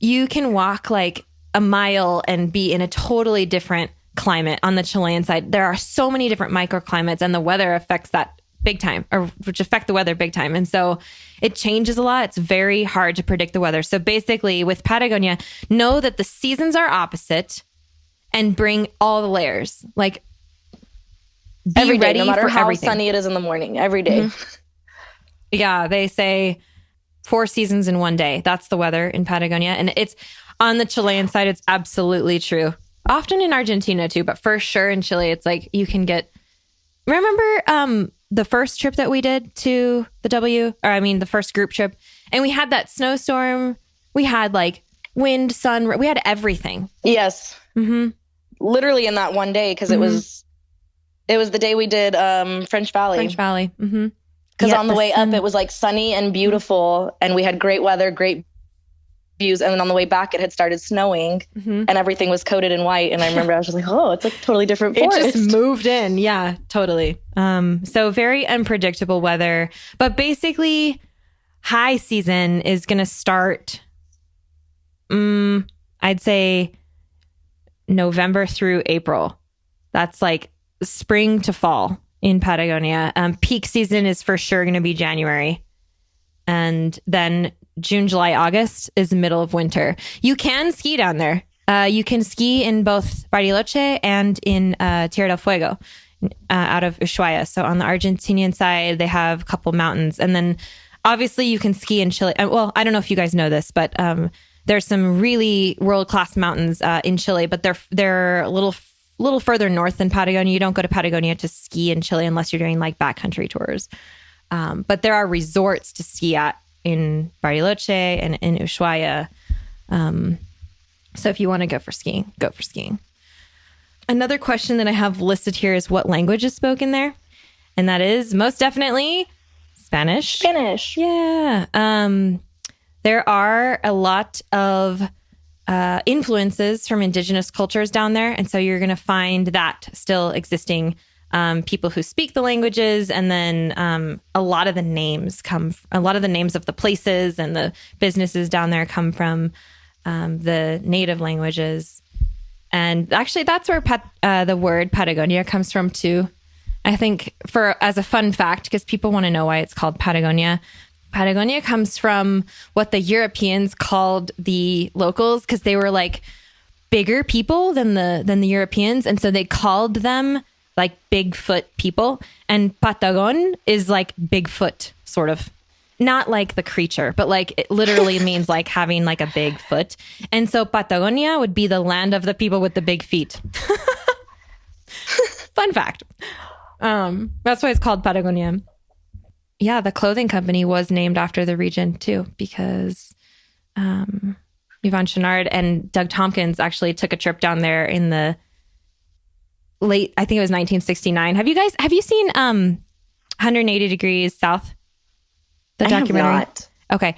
you can walk like a mile and be in a totally different climate on the Chilean side. There are so many different microclimates, and the weather affects that big time, or which affect the weather big time. And so it changes a lot. It's very hard to predict the weather. So basically with Patagonia, know that the seasons are opposite and bring all the layers. Like be every day, ready no matter for how everything. sunny it is in the morning, every day. Mm-hmm. Yeah, they say 4 seasons in one day. That's the weather in Patagonia. And it's on the Chilean side, it's absolutely true. Often in Argentina too, but for sure in Chile, it's like you can get, remember the first trip that we did to the first group trip, and we had that snowstorm. We had like wind, sun, we had everything. Yes. Mm-hmm. Literally in that one day, because it was the day we did French Valley. Mm-hmm. Because on the way up, it was like sunny and beautiful, and we had great weather, great views. And then on the way back, it had started snowing, and everything was coated in white. And I remember I was just like, oh, it's like totally different forest. It just moved in. Yeah, totally. So very unpredictable weather. But basically, high season is going to start, I'd say, November through April. That's like spring to fall in Patagonia. Peak season is for sure going to be January. And then June, July, August is the middle of winter. You can ski down there. You can ski in both Bariloche and in Tierra del Fuego out of Ushuaia. So on the Argentinian side, they have a couple mountains. And then obviously you can ski in Chile. Well, I don't know if you guys know this, but there's some really world-class mountains in Chile, but they're a little little further north than Patagonia. You don't go to Patagonia to ski in Chile unless you're doing like backcountry tours. But there are resorts to ski at in Bariloche and in Ushuaia. So if you want to go for skiing, go for skiing. Another question that I have listed here is what language is spoken there? And that is most definitely Spanish. Spanish. Yeah. There are a lot of influences from indigenous cultures down there. And so you're going to find that still existing. People who speak the languages, and then a lot of the names of the places and the businesses down there come from the native languages. And actually, that's where the word Patagonia comes from too. I think as a fun fact, because people want to know why it's called Patagonia. Patagonia comes from what the Europeans called the locals, because they were like bigger people than the Europeans, and so they called them like Bigfoot people. And Patagon is like Bigfoot, sort of. Not like the creature, but like it literally means like having like a big foot. And so Patagonia would be the land of the people with the big feet. Fun fact. That's why it's called Patagonia. Yeah, the clothing company was named after the region too, because Yvon Chouinard and Doug Tompkins actually took a trip down there in the late, I think it was 1969. Have you seen 180 Degrees South? The documentary? I have not. Okay.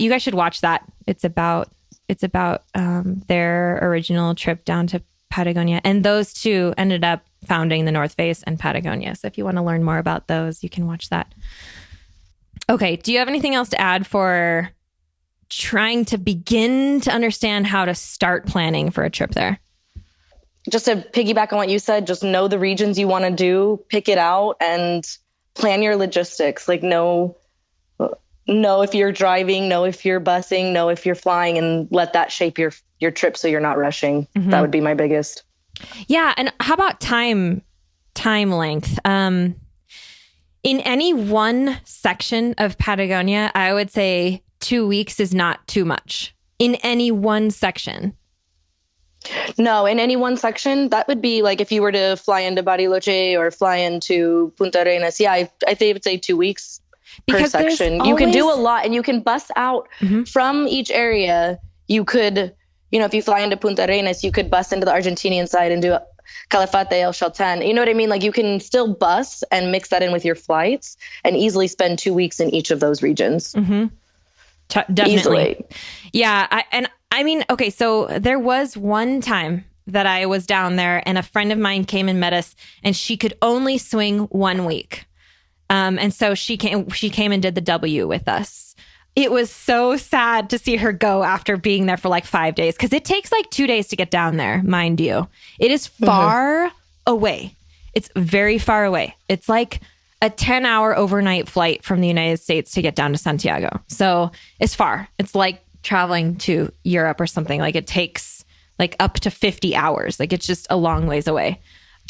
You guys should watch that. It's about their original trip down to Patagonia. And those two ended up founding the North Face and Patagonia. So if you want to learn more about those, you can watch that. Okay. Do you have anything else to add for trying to begin to understand how to start planning for a trip there? Just to piggyback on what you said, just know the regions you want to do, pick it out, and plan your logistics. Like know if you're driving, know if you're busing, know if you're flying, and let that shape your trip so you're not rushing. Mm-hmm. That would be my biggest. Yeah. And how about time length? In any one section of Patagonia, I would say 2 weeks is not too much. In any one section. No, in any one section, that would be like if you were to fly into Bariloche or fly into Punta Arenas. Yeah, I think I would say 2 weeks per section. You can do a lot, and you can bus out from each area. You could, if you fly into Punta Arenas, you could bus into the Argentinian side and do Calafate, El Chaltén. You know what I mean? Like you can still bus and mix that in with your flights and easily spend 2 weeks in each of those regions. Mm-hmm. Definitely. Easily. Yeah. Okay, so there was one time that I was down there and a friend of mine came and met us, and she could only swing 1 week. And so she came and did the W with us. It was so sad to see her go after being there for like 5 days, because it takes like 2 days to get down there, mind you. It is far away. It's very far away. It's like a 10-hour overnight flight from the United States to get down to Santiago. So it's far. It's like traveling to Europe or something. Like it takes like up to 50 hours. Like it's just a long ways away.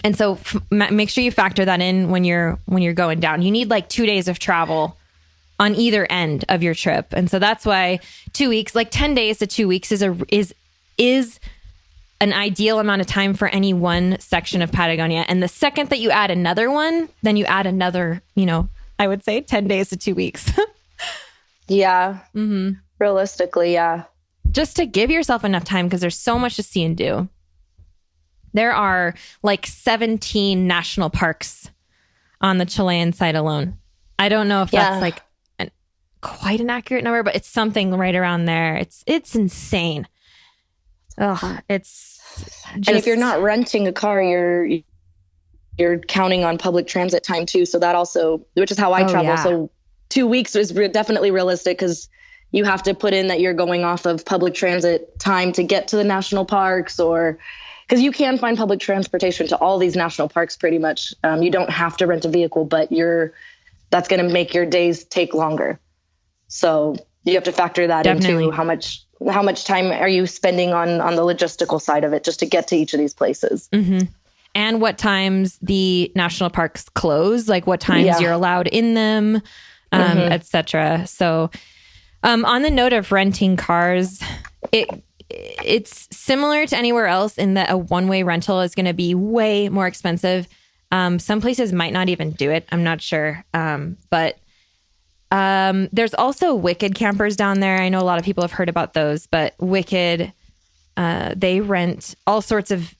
And so make sure you factor that in when you're going down. You need like 2 days of travel on either end of your trip. And so that's why 2 weeks, like 10 days to 2 weeks is an ideal amount of time for any one section of Patagonia. And the second that you add another one, then you add another, I would say 10 days to 2 weeks. Yeah. Mm-hmm. Realistically, yeah. Just to give yourself enough time, because there's so much to see and do. There are like 17 national parks on the Chilean side alone. I don't know if that's like quite an accurate number, but it's something right around there. It's insane. Oh, it's just... And if you're not renting a car, you're counting on public transit time too. So that also, which is how I travel. Yeah. So 2 weeks is definitely realistic, because you have to put in that you're going off of public transit time to get to the national parks, or because you can find public transportation to all these national parks pretty much. You don't have to rent a vehicle, but that's going to make your days take longer. So you have to factor that into how much time are you spending on the logistical side of it just to get to each of these places. Mm-hmm. And what times the national parks close, like what times you're allowed in them, etc. So on the note of renting cars, it's similar to anywhere else in that a one-way rental is going to be way more expensive. Some places might not even do it. I'm not sure. But there's also Wicked campers down there. I know a lot of people have heard about those, but Wicked, they rent all sorts of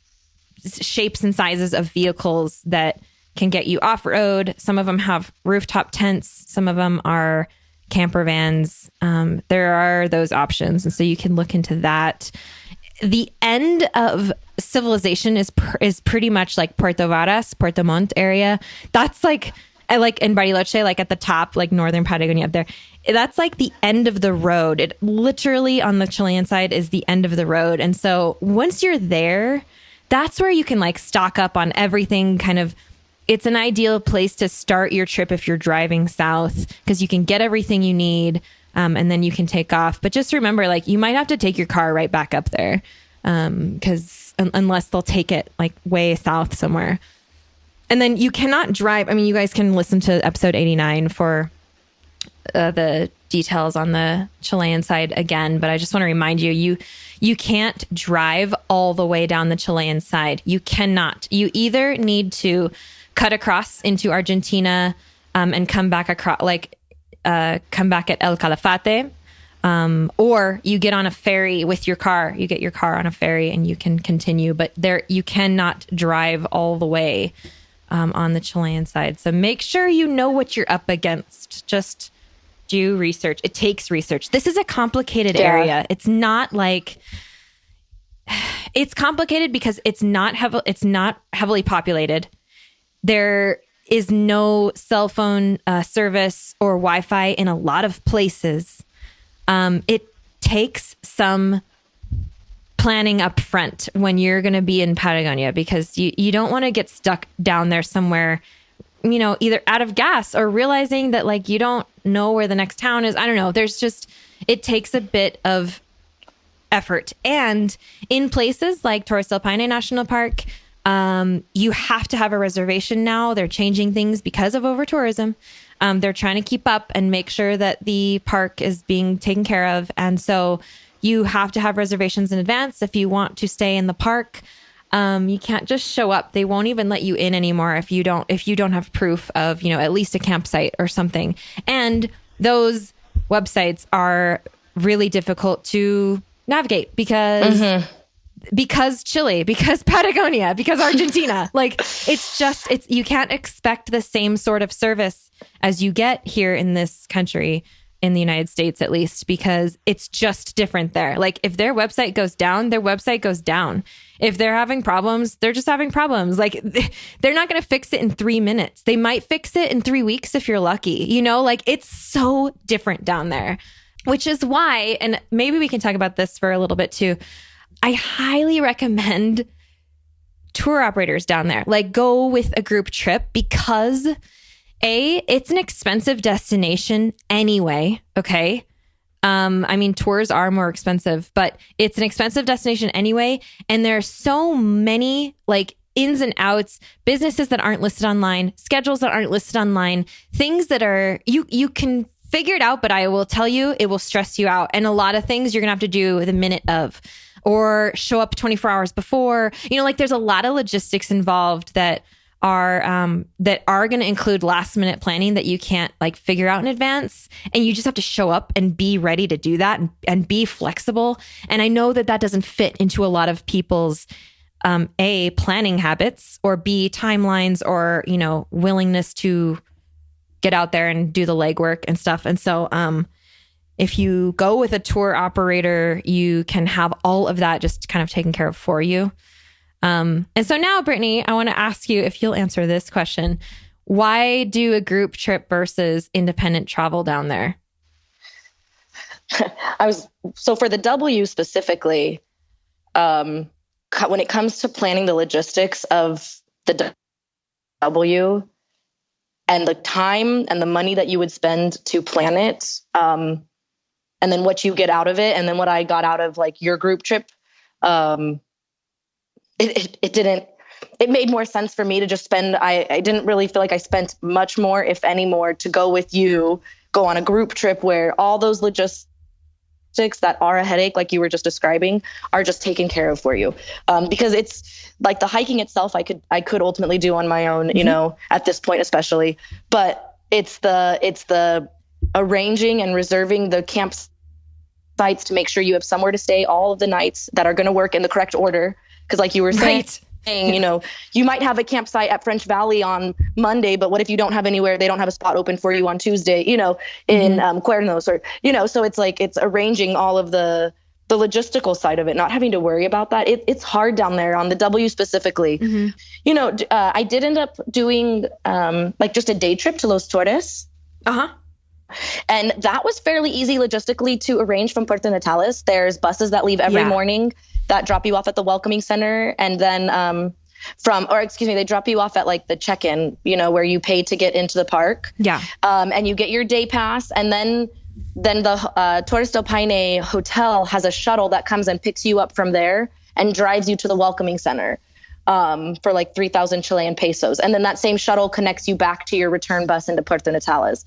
shapes and sizes of vehicles that can get you off-road. Some of them have rooftop tents. Some of them are camper vans. There are those options. And so you can look into that. The end of civilization is pretty much like Puerto Varas, Puerto Montt area. That's like, I like in Bariloche, like at the top, like northern Patagonia up there. That's like the end of the road. It literally on the Chilean side is the end of the road. And so once you're there, that's where you can like stock up on everything kind of. It's an ideal place to start your trip if you're driving south because you can get everything you need and then you can take off. But just remember, like you might have to take your car right back up there because unless they'll take it like way south somewhere. And then you cannot drive. I mean, you guys can listen to episode 89 for the details on the Chilean side again. But I just want to remind you, you can't drive all the way down the Chilean side. You cannot. You either need to cut across into Argentina and come back across, come back at El Calafate, or you get on a ferry with your car. You get your car on a ferry and you can continue. But there, you cannot drive all the way on the Chilean side. So make sure you know what you're up against. Just do research. It takes research. This is a complicated area. It's not like. It's complicated because it's not heavily populated. There is no cell phone service or Wi-Fi in a lot of places. It takes some planning up front when you're going to be in Patagonia because you don't want to get stuck down there somewhere, you know, either out of gas or realizing that like you don't know where the next town is. I don't know. It takes a bit of effort. And in places like Torres del Paine National Park, you have to have a reservation now. They're changing things because of over-tourism. They're trying to keep up and make sure that the park is being taken care of. And so you have to have reservations in advance if you want to stay in the park. You can't just show up. They won't even let you in anymore if you don't have proof of, you know, at least a campsite or something. And those websites are really difficult to navigate because Chile, because Patagonia, because Argentina, like it's you can't expect the same sort of service as you get here in this country, in the United States, at least, because it's just different there. Like if their website goes down, their website goes down. If they're having problems, they're just having problems. Like they're not going to fix it in 3 minutes. They might fix it in 3 weeks if you're lucky, you know, like it's so different down there, which is why, and maybe we can talk about this for a little bit too. I highly recommend tour operators down there, like go with a group trip because it's an expensive destination anyway. Okay. I mean, tours are more expensive, but it's an expensive destination anyway. And there are so many like ins and outs, businesses that aren't listed online, schedules that aren't listed online, things that are, you can figure it out, but I will tell you, it will stress you out. And a lot of things you're going to have to do the minute of, or show up 24 hours before, you know, like there's a lot of logistics involved that are going to include last minute planning that you can't like figure out in advance. And you just have to show up and be ready to do that and be flexible. And I know that doesn't fit into a lot of people's A, planning habits, or B, timelines, or, you know, willingness to get out there and do the legwork and stuff. And so, if you go with a tour operator, you can have all of that just kind of taken care of for you. And so now, Brittany, I want to ask you if you'll answer this question. Why do a group trip versus independent travel down there? So for the W specifically, when it comes to planning the logistics of the W and the time and the money that you would spend to plan it, and then what you get out of it, and then what I got out of like your group trip, it made more sense for me to just spend, I didn't really feel like I spent much more, if any more, to go with you, go on a group trip where all those logistics that are a headache, like you were just describing, are just taken care of for you. Because it's like the hiking itself, I could ultimately do on my own, you know, at this point, especially, but it's the arranging and reserving the campsites to make sure you have somewhere to stay all of the nights that are going to work in the correct order. Cause like you were saying, you know, you might have a campsite at French Valley on Monday, but what if you don't have anywhere, they don't have a spot open for you on Tuesday, you know, in Cuernos, or, you know, so it's like, it's arranging all of the logistical side of it, not having to worry about that. It's hard down there on the W specifically. You know, I did end up doing like just a day trip to Los Torres. And that was fairly easy logistically to arrange from Puerto Natales. There's buses that leave every morning that drop you off at the welcoming center. And then they drop you off at like the check-in, you know, where you pay to get into the park. And you get your day pass. And then the Torres del Paine hotel has a shuttle that comes and picks you up from there and drives you to the welcoming center for like 3,000 Chilean pesos. And then that same shuttle connects you back to your return bus into Puerto Natales.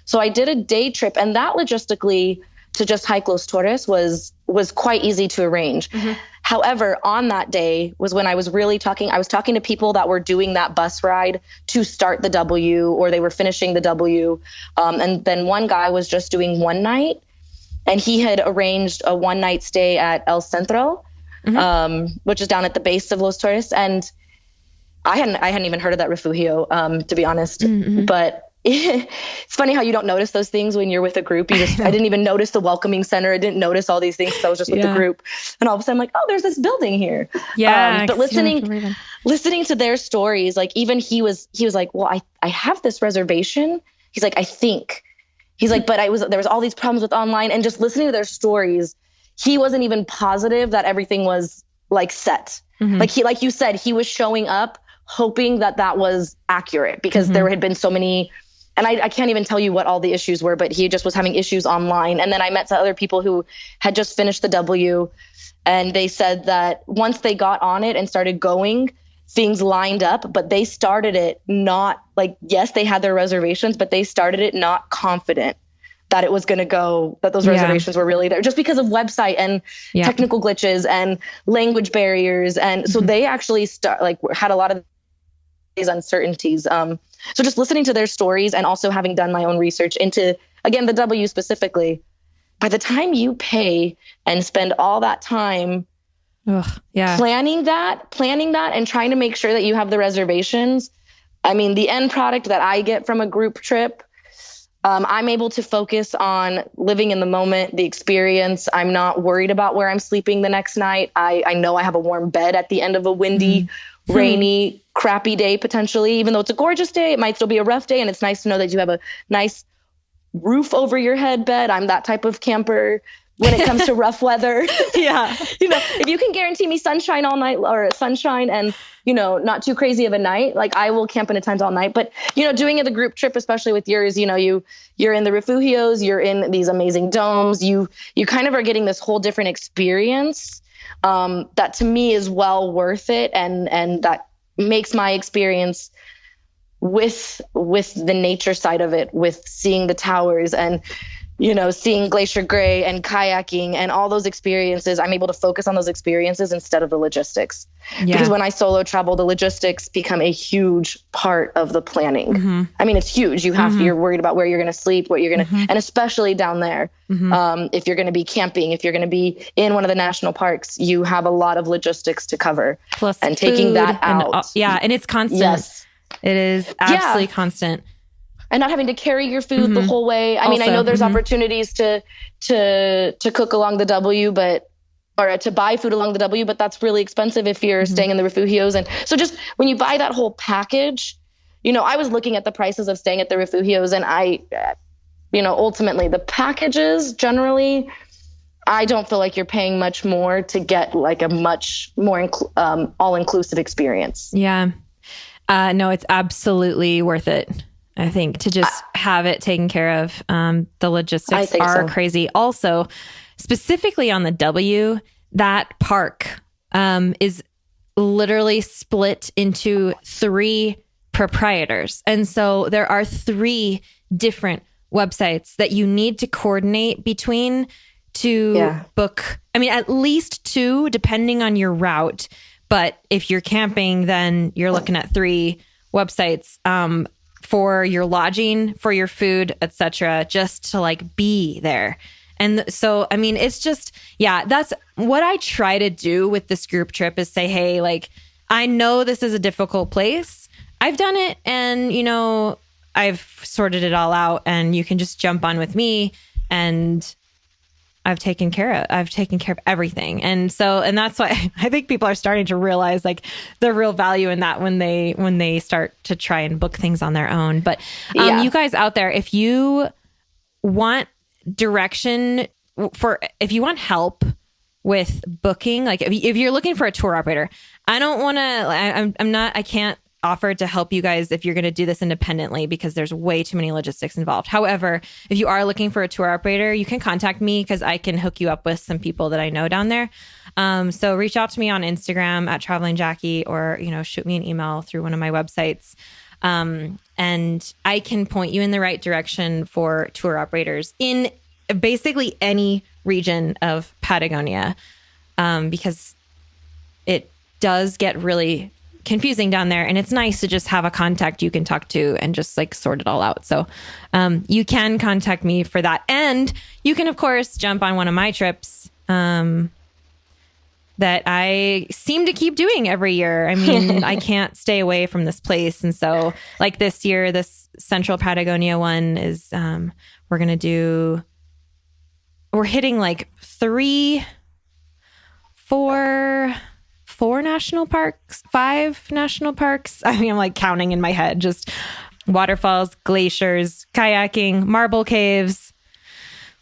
So I did a day trip, and that logistically to just hike Los Torres was quite easy to arrange. However, on that day was when I was talking to people that were doing that bus ride to start the W, or they were finishing the W. And then one guy was just doing one night, and he had arranged a 1-night stay at El Centro, which is down at the base of Los Torres. And I hadn't even heard of that refugio, to be honest, but it's funny how you don't notice those things when you're with a group. I didn't even notice the welcoming center. I didn't notice all these things. So I was just with the group, and all of a sudden I'm like, oh, there's this building here. But listening to their stories, like even he was like, well, I have this reservation. He's like, I think he's like, but there was all these problems with online, and just listening to their stories, he wasn't even positive that everything was like set. Like you said, he was showing up hoping that was accurate, because there had been so many. And I can't even tell you what all the issues were, but he just was having issues online. And then I met some other people who had just finished the W, and they said that once they got on it and started going, things lined up, but they started it not like, yes, they had their reservations, but they started it not confident that it was going to go, that those reservations were really there, just because of website and technical glitches and language barriers. And so they actually had a lot of these uncertainties. So just listening to their stories, and also having done my own research into, again, the W specifically, by the time you pay and spend all that time planning that and trying to make sure that you have the reservations, I mean, the end product that I get from a group trip, I'm able to focus on living in the moment, the experience. I'm not worried about where I'm sleeping the next night. I know I have a warm bed at the end of a windy, rainy, crappy day, potentially. Even though it's a gorgeous day, it might still be a rough day. And it's nice to know that you have a nice roof over your head bed. I'm that type of camper when it comes to rough weather. You know, if you can guarantee me sunshine all night, or sunshine and, you know, not too crazy of a night, like I will camp in a tent all night. But, you know, doing the group trip, especially with yours, you know, you're in the refugios, you're in these amazing domes, you kind of are getting this whole different experience that to me is well worth it. And that makes my experience with the nature side of it, with seeing the towers and, you know, seeing Glacier Gray and kayaking and all those experiences, I'm able to focus on those experiences instead of the logistics. Because when I solo travel, the logistics become a huge part of the planning. I mean, it's huge. You're worried about where you're going to sleep, what you're going to, and especially down there, if you're going to be camping, if you're going to be in one of the national parks, you have a lot of logistics to cover. Plus and taking that out. And it's constant. It is absolutely constant. And not having to carry your food the whole way. I mean, I know there's opportunities to cook along the W, or to buy food along the W, but that's really expensive if you're staying in the refugios. And so just when you buy that whole package, you know, I was looking at the prices of staying at the refugios, and ultimately the packages generally, I don't feel like you're paying much more to get like a much more all-inclusive experience. Yeah. No, it's absolutely worth it. I think to just have it taken care of. The logistics are crazy. Also, specifically on the W, that park is literally split into 3 proprietors. And so there are 3 different websites that you need to coordinate between to book, I mean, at least 2, depending on your route. But if you're camping, then you're looking at 3 websites for your lodging, for your food, etc., just to like be there. And so, I mean, it's just, that's what I try to do with this group trip is say, hey, like, I know this is a difficult place. I've done it and, you know, I've sorted it all out and you can just jump on with me and I've taken care of everything. And so, and that's why I think people are starting to realize like the real value in that when they start to try and book things on their own. But you guys out there, if you want direction if you want help with booking, like if you're looking for a tour operator, I can't offer to help you guys if you're going to do this independently because there's way too many logistics involved. However, if you are looking for a tour operator, you can contact me because I can hook you up with some people that I know down there. So reach out to me on Instagram at Traveling Jackie, or, you know, shoot me an email through one of my websites. And I can point you in the right direction for tour operators in basically any region of Patagonia, because it does get really confusing down there, and it's nice to just have a contact you can talk to and just like sort it all out. So you can contact me for that, and you can of course jump on one of my trips that I seem to keep doing every year. I mean, I can't stay away from this place, and so like this year, this Central Patagonia one is we're hitting like 4 national parks, 5 national parks. I mean, I'm like counting in my head, just waterfalls, glaciers, kayaking, marble caves.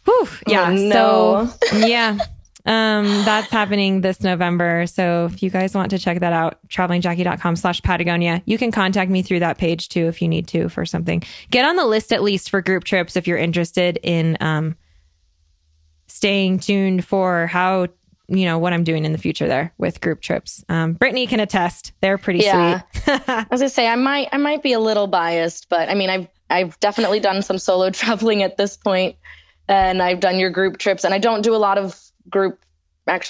Whew. Yeah. Oh, no. So yeah, that's happening this November. So if you guys want to check that out, travelingjackie.com/Patagonia, you can contact me through that page too, if you need to for something. Get on the list at least for group trips if you're interested in staying tuned for how, you know, what I'm doing in the future there with group trips. Brittany can attest. They're pretty sweet. I was gonna say, I might be a little biased, but I mean, I've definitely done some solo traveling at this point, and I've done your group trips, and I don't do a lot of I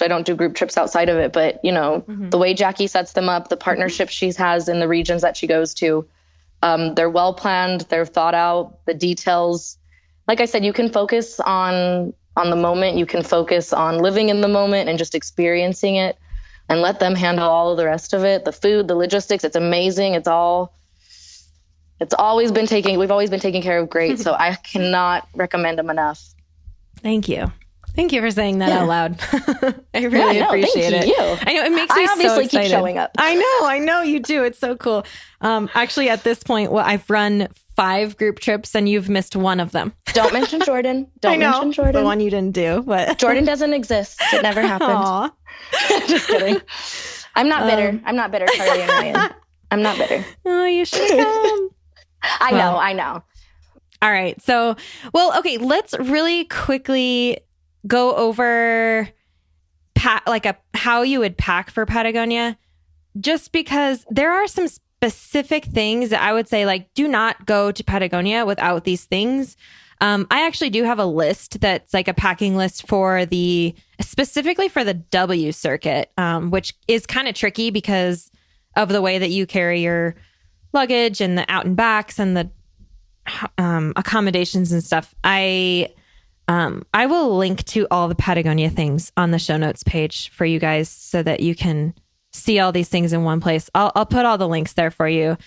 don't do group trips outside of it, but you know, the way Jackie sets them up, the partnerships she has in the regions that she goes to, they're well planned, they're thought out, the details. Like I said, you can focus on the moment, you can focus on living in the moment and just experiencing it, and let them handle all of the rest of it. The food, the logistics, it's amazing. We've always been taken care of great. So I cannot recommend them enough. Thank you. Thank you for saying that out loud. I really appreciate it. You. I know it makes me so excited. I obviously keep showing up. I know you do. It's so cool. Actually, at this point, I've run 5 group trips and you've missed one of them. Don't mention Jordan. Don't mention Jordan. The one you didn't do, but Jordan doesn't exist. It never happened. Just kidding. I'm not bitter. I'm not bitter, Carly and Ryan. I'm not bitter. Oh, you should come. I know. All right. So, okay, let's really quickly go over how you would pack for Patagonia, just because there are some specific things that I would say, like, do not go to Patagonia without these things. I actually do have a list that's like a packing list specifically for the W circuit, which is kind of tricky because of the way that you carry your luggage and the out and backs and the accommodations and stuff. I will link to all the Patagonia things on the show notes page for you guys so that you can see all these things in one place. I'll put all the links there for you.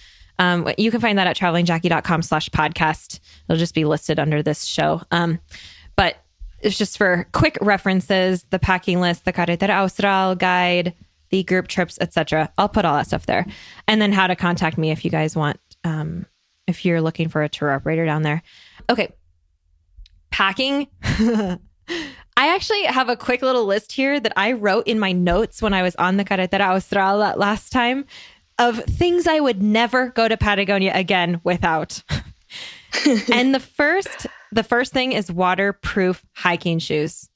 You can find that at travelingjackie.com/podcast. It'll just be listed under this show. But it's just for quick references, the packing list, the Carretera Austral guide, the group trips, etc. I'll put all that stuff there. And then how to contact me if you guys want, if you're looking for a tour operator down there. Okay. Packing. I actually have a quick little list here that I wrote in my notes when I was on the Carretera Austral last time of things I would never go to Patagonia again without. And the first thing is waterproof hiking shoes.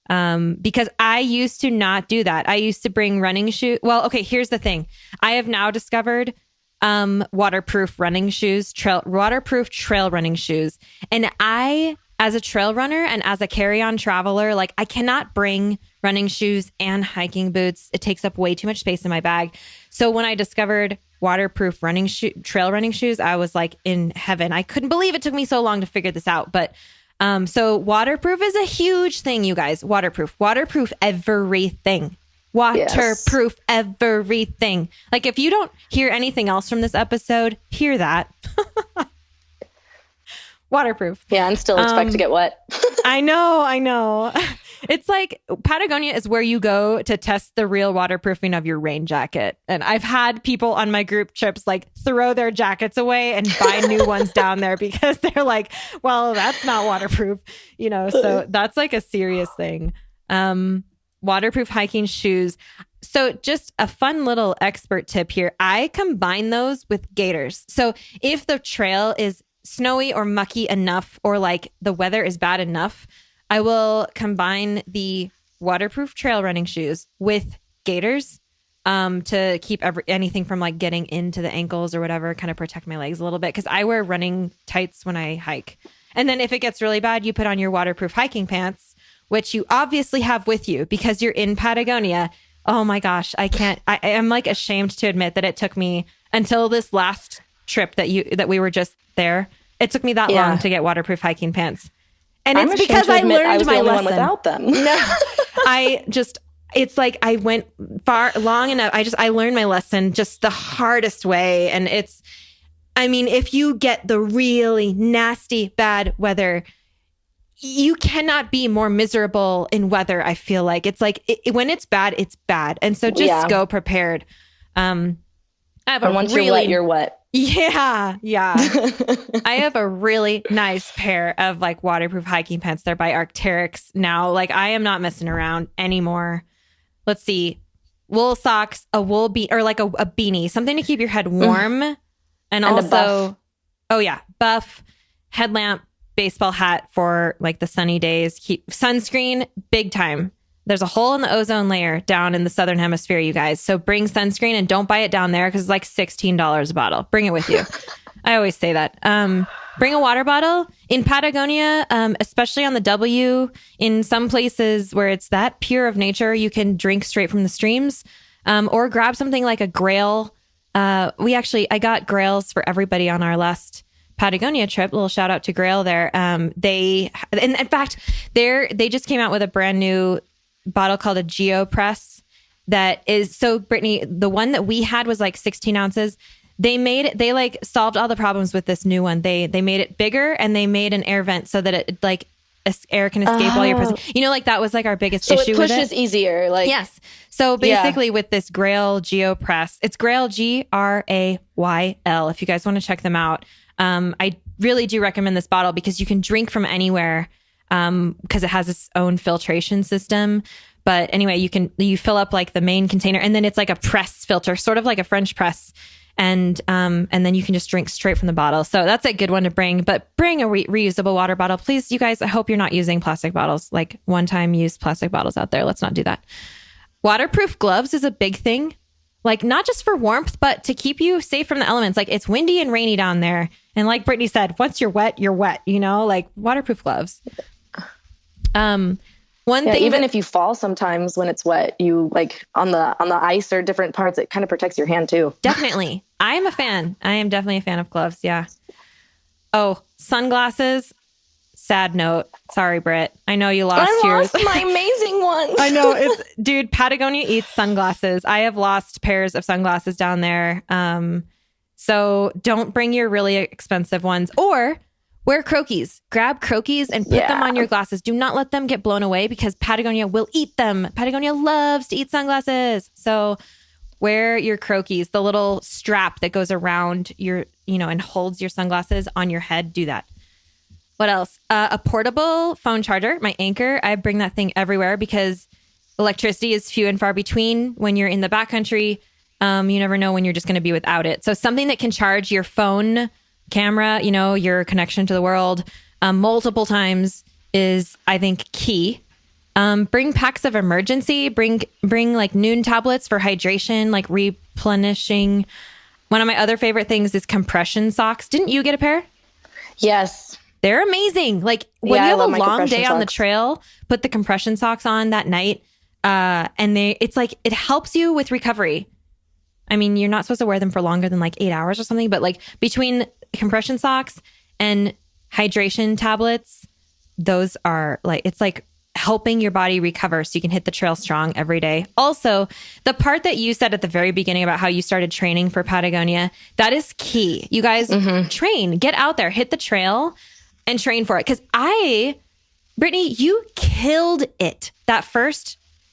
Because I used to not do that. I used to bring running shoes. Well, okay, here's the thing. I have now discovered waterproof running shoes, waterproof trail running shoes. And I as a trail runner and as a carry-on traveler, like I cannot bring running shoes and hiking boots. It takes up way too much space in my bag. So when I discovered waterproof trail running shoes, I was like in heaven. I couldn't believe it took me so long to figure this out. But so waterproof is a huge thing, you guys. Waterproof everything. Waterproof everything. Like if you don't hear anything else from this episode, hear that. Waterproof. Yeah, and still expect to get wet. I know. It's like Patagonia is where you go to test the real waterproofing of your rain jacket. And I've had people on my group trips like throw their jackets away and buy new ones down there because they're like, well, that's not waterproof, so that's like a serious thing. Waterproof hiking shoes. So just a fun little expert tip here. I combine those with gaiters. So if the trail is snowy or mucky enough, or like the weather is bad enough, I will combine the waterproof trail running shoes with gaiters to keep anything from like getting into the ankles or whatever, kind of protect my legs a little bit, because I wear running tights when I hike. And then if it gets really bad, you put on your waterproof hiking pants, which you obviously have with you because you're in Patagonia. Oh my gosh, I'm like ashamed to admit that it took me until this last trip that we were just there. It took me that long to get waterproof hiking pants. And it's because I learned my lesson. Without them. No, it's like I went long enough. I learned my lesson just the hardest way. And if you get the really nasty, bad weather, you cannot be more miserable in weather. I feel like it's like when it's bad, it's bad. And so just go prepared. I have once you're wet, you're wet. Yeah. I have a really nice pair of like waterproof hiking pants. They're by Arc'teryx now. Like I am not messing around anymore. Let's see. Wool socks, a wool or like a beanie, something to keep your head warm. And also, buff, headlamp, baseball hat for like the sunny days. Keep sunscreen, big time. There's a hole in the ozone layer down in the southern hemisphere, you guys. So bring sunscreen and don't buy it down there because it's like $16 a bottle. Bring it with you. I always say that. Bring a water bottle. In Patagonia, especially on the W, in some places where it's that pure of nature, you can drink straight from the streams, or grab something like a Grail. I got Grails for everybody on our last Patagonia trip. A little shout out to Grail there. In fact, they just came out with a brand new bottle called a GeoPress that is, so Brittany, the one that we had was like 16 ounces. They like solved all the problems with this new one. They made it bigger and they made an air vent so that it like air can escape while you're pressing. Like that was like our biggest issue with it. So it pushes easier. Like yes. So basically with this Grail GeoPress, it's Grail GRAYL. If you guys want to check them out, I really do recommend this bottle because you can drink from anywhere. Because it has its own filtration system. But anyway, you fill up like the main container and then it's like a press filter, sort of like a French press. And then you can just drink straight from the bottle. So that's a good one to bring, but bring a reusable water bottle. Please, you guys, I hope you're not using plastic bottles, like one-time use plastic bottles out there. Let's not do that. Waterproof gloves is a big thing. Like not just for warmth, but to keep you safe from the elements. Like it's windy and rainy down there. And like Brittany said, once you're wet, like waterproof gloves. One thing, even if you fall sometimes when it's wet, you like on the ice or different parts, it kind of protects your hand too. Definitely. I am a fan. I am definitely a fan of gloves. Yeah. Oh, sunglasses. Sad note. Sorry, Britt. I know you lost yours. I lost my amazing ones. I know. Dude, Patagonia eats sunglasses. I have lost pairs of sunglasses down there. So don't bring your really expensive ones, or wear Croakies. Grab Croakies and put them on your glasses. Do not let them get blown away because Patagonia will eat them. Patagonia loves to eat sunglasses. So wear your Croakies, the little strap that goes around your, and holds your sunglasses on your head. Do that. What else? A portable phone charger, my Anchor. I bring that thing everywhere because electricity is few and far between when you're in the backcountry. You never know when you're just going to be without it. So something that can charge your phone, camera, your connection to the world multiple times is, I think, key. Bring packs of emergency. Bring like noon tablets for hydration, like Replenishing. One of my other favorite things is compression socks. Didn't you get a pair? Yes. They're amazing. Like when you have a long day on the trail, put the compression socks on that night. And it's like, it helps you with recovery. I mean, you're not supposed to wear them for longer than like 8 hours or something, but like between compression socks and hydration tablets, those are like, it's like helping your body recover so you can hit the trail strong every day. Also, the part that you said at the very beginning about how you started training for Patagonia, that is key. You guys train, get out there, hit the trail and train for it. Because Brittany, you killed it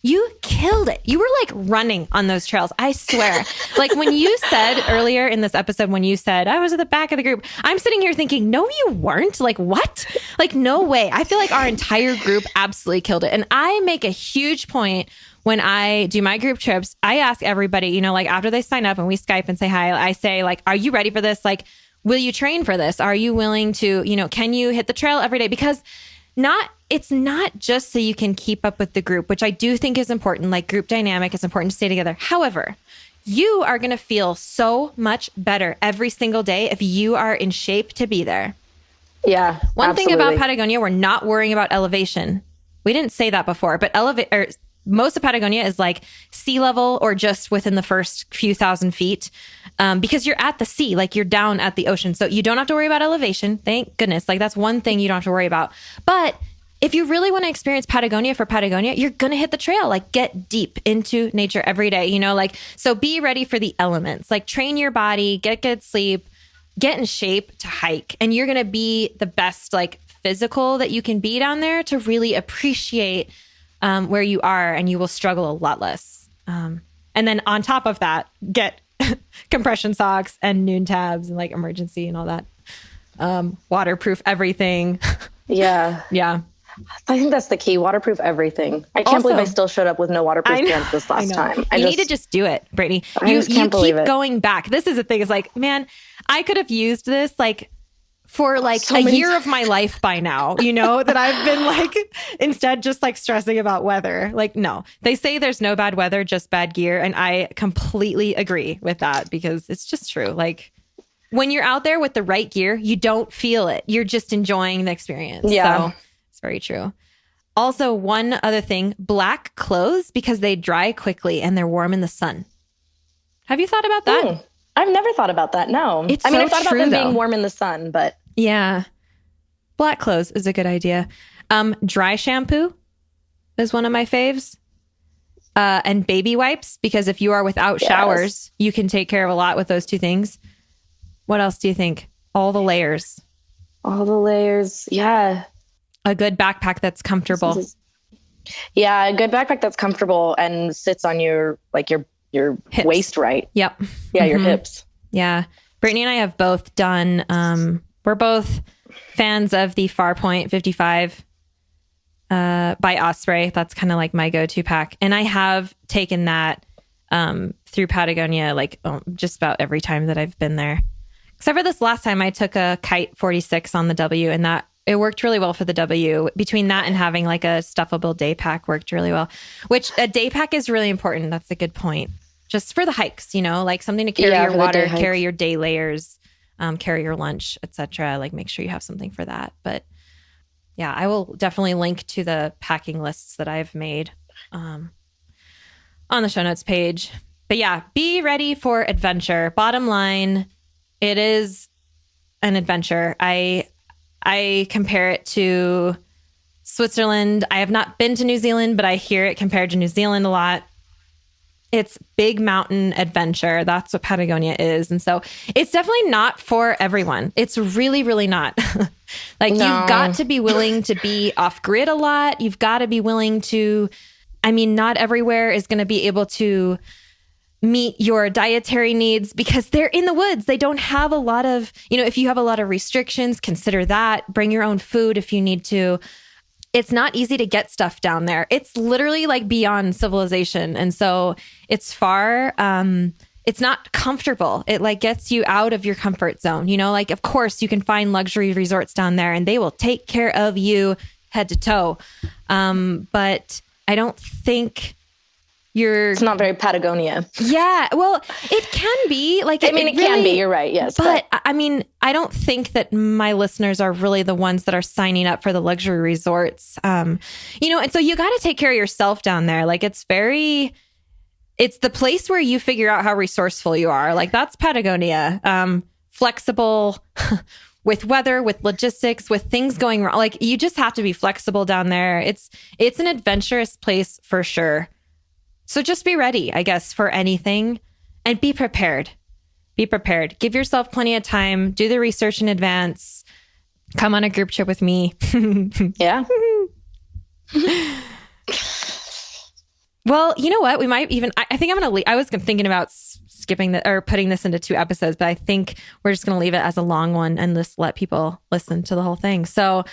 You killed it. You were like running on those trails. I swear. Like when you said earlier in this episode, when you said, I was at the back of the group, I'm sitting here thinking, no, you weren't. Like what? Like no way. I feel like our entire group absolutely killed it. And I make a huge point when I do my group trips. I ask everybody, you know, like after they sign up and we Skype and say hi, I say like, are you ready for this? Like, will you train for this? Are you willing to, you know, can you hit the trail every day? Because it's not just so you can keep up with the group, which I do think is important. Like group dynamic is important to stay together. However, you are going to feel so much better every single day if you are in shape to be there. Yeah. One thing about Patagonia, we're not worrying about elevation. We didn't say that before, but most of Patagonia is like sea level or just within the first few thousand feet, because you're at the sea, like you're down at the ocean. So you don't have to worry about elevation. Thank goodness. Like that's one thing you don't have to worry about. But if you really want to experience Patagonia for Patagonia, you're going to hit the trail, like get deep into nature every day, you know, like, so be ready for the elements, like train your body, get good sleep, get in shape to hike. And you're going to be the best, like physical that you can be down there to really appreciate where you are, and you will struggle a lot less. And then on top of that, get compression socks and noon tabs and like emergency and all that. Waterproof everything. Yeah. Yeah. I think that's the key. Waterproof everything. I can't believe I still showed up with no waterproof pants this last time. You need to just do it, Brittany. You keep going back. This is the thing. It's like, man, I could have used this like for like a year of my life by now, you know, that I've been like, instead just like stressing about weather. Like, no, they say there's no bad weather, just bad gear. And I completely agree with that because it's just true. Like when you're out there with the right gear, you don't feel it. You're just enjoying the experience. Yeah. So it's very true. Also, one other thing, black clothes because they dry quickly and they're warm in the sun. Have you thought about that? I've never thought about that. No. It's I've thought about them being warm in the sun, but yeah. Black clothes is a good idea. Dry shampoo is one of my faves. And baby wipes, because if you are without showers, you can take care of a lot with those two things. What else do you think? All the layers. All the layers. Yeah. A good backpack that's comfortable. Yeah. A good backpack that's comfortable and sits on your hips. Waist right. Yep. Yeah. Your hips. Yeah. Brittany and I have both done, we're both fans of the Farpoint 55 by Osprey. That's kind of like my go-to pack. And I have taken that through Patagonia, like just about every time that I've been there. Except for this last time I took a Kite 46 on the W, and that it worked really well for the W. Between that and having like a stuffable day pack worked really well, which a day pack is really important. That's a good point. Just for the hikes, you know, like something to carry your water, carry your day layers, carry your lunch, etc. Like make sure you have something for that. But yeah, I will definitely link to the packing lists that I've made on the show notes page. But yeah, be ready for adventure. Bottom line, it is an adventure. I compare it to Switzerland. I have not been to New Zealand, but I hear it compared to New Zealand a lot. It's big mountain adventure. That's what Patagonia is. And so it's definitely not for everyone. It's really, really not. You've got to be willing to be off grid a lot. You've got to be willing to, not everywhere is going to be able to meet your dietary needs because they're in the woods. They don't have a lot of, if you have a lot of restrictions, consider that. Bring your own food if you need to. It's not easy to get stuff down there. It's literally like beyond civilization. And so it's far, it's not comfortable. It like gets you out of your comfort zone. Of course you can find luxury resorts down there and they will take care of you head to toe. But I don't think It's not very Patagonia. Yeah. Well, it can be like, I mean, it can be, you're right. Yes. But I mean, I don't think that my listeners are really the ones that are signing up for the luxury resorts. And so you got to take care of yourself down there. Like it's the place where you figure out how resourceful you are. Like that's Patagonia. Flexible with weather, with logistics, with things going wrong. Like you just have to be flexible down there. It's an adventurous place for sure. So just be ready, I guess, for anything and be prepared. Be prepared. Give yourself plenty of time. Do the research in advance. Come on a group trip with me. Yeah. Well, you know what? We might even, I think I'm going to leave. I was thinking about skipping or putting this into 2 episodes, but I think we're just going to leave it as a long one and just let people listen to the whole thing. So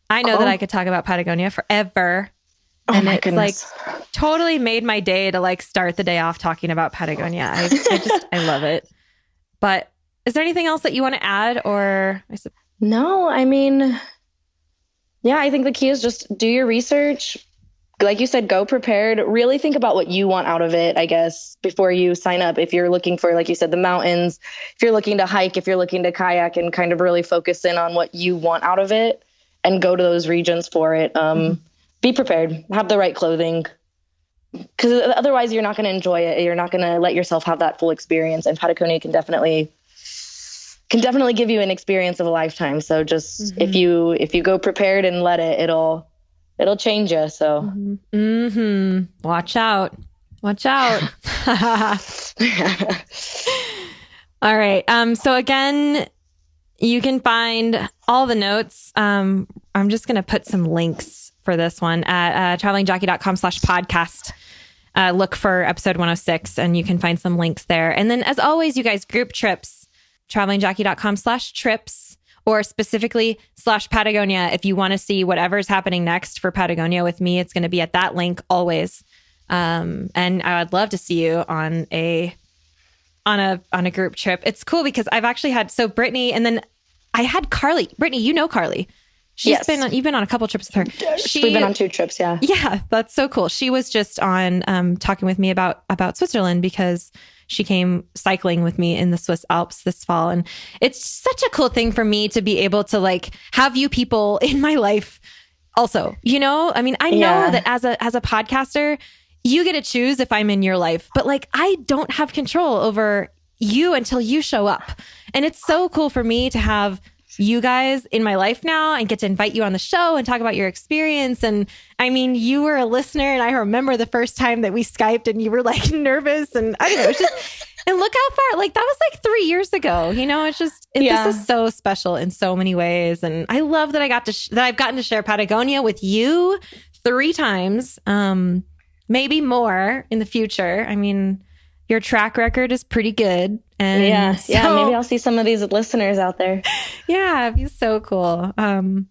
I know that I could talk about Patagonia forever. And it's goodness. Like totally made my day to like start the day off talking about Patagonia. I love it. But is there anything else that you want to add or? No, I mean, yeah, I think the key is just do your research. Like you said, go prepared. Really think about what you want out of it, I guess, before you sign up. If you're looking for, like you said, the mountains, if you're looking to hike, if you're looking to kayak and kind of really focus in on what you want out of it and go to those regions for it. Be prepared, have the right clothing, because otherwise you're not going to enjoy it. You're not going to let yourself have that full experience. And Patagonia can definitely give you an experience of a lifetime. So just if you go prepared and let it, it'll change you. So watch out. All right. So again, you can find all the notes. I'm just going to put some links for this one at travelingjackie.com/podcast. Look for episode 106 and you can find some links there. And then as always, you guys, group trips, travelingjackie.com/trips or specifically /Patagonia. If you want to see whatever's happening next for Patagonia with me, it's going to be at that link always. And I would love to see you on a group trip. It's cool because I've actually had, Brittany, and then I had Carly. Brittany, you know Carly. You've been on a couple trips with her. We've been on 2 trips. Yeah. Yeah. That's so cool. She was just on, talking with me about Switzerland because she came cycling with me in the Swiss Alps this fall. And it's such a cool thing for me to be able to like have you people in my life also, I mean, I know that as a podcaster, you get to choose if I'm in your life, but like, I don't have control over you until you show up. And it's so cool for me to have you guys in my life now and get to invite you on the show and talk about your experience. And I mean, you were a listener and I remember the first time that we Skyped and you were like nervous and I don't know, it's just, and look how far, like that was like 3 years ago, it's just, this is so special in so many ways. And I love that I've gotten to share Patagonia with you 3 times, maybe more in the future. I mean, your track record is pretty good. And maybe I'll see some of these listeners out there. Yeah, it'd be so cool. But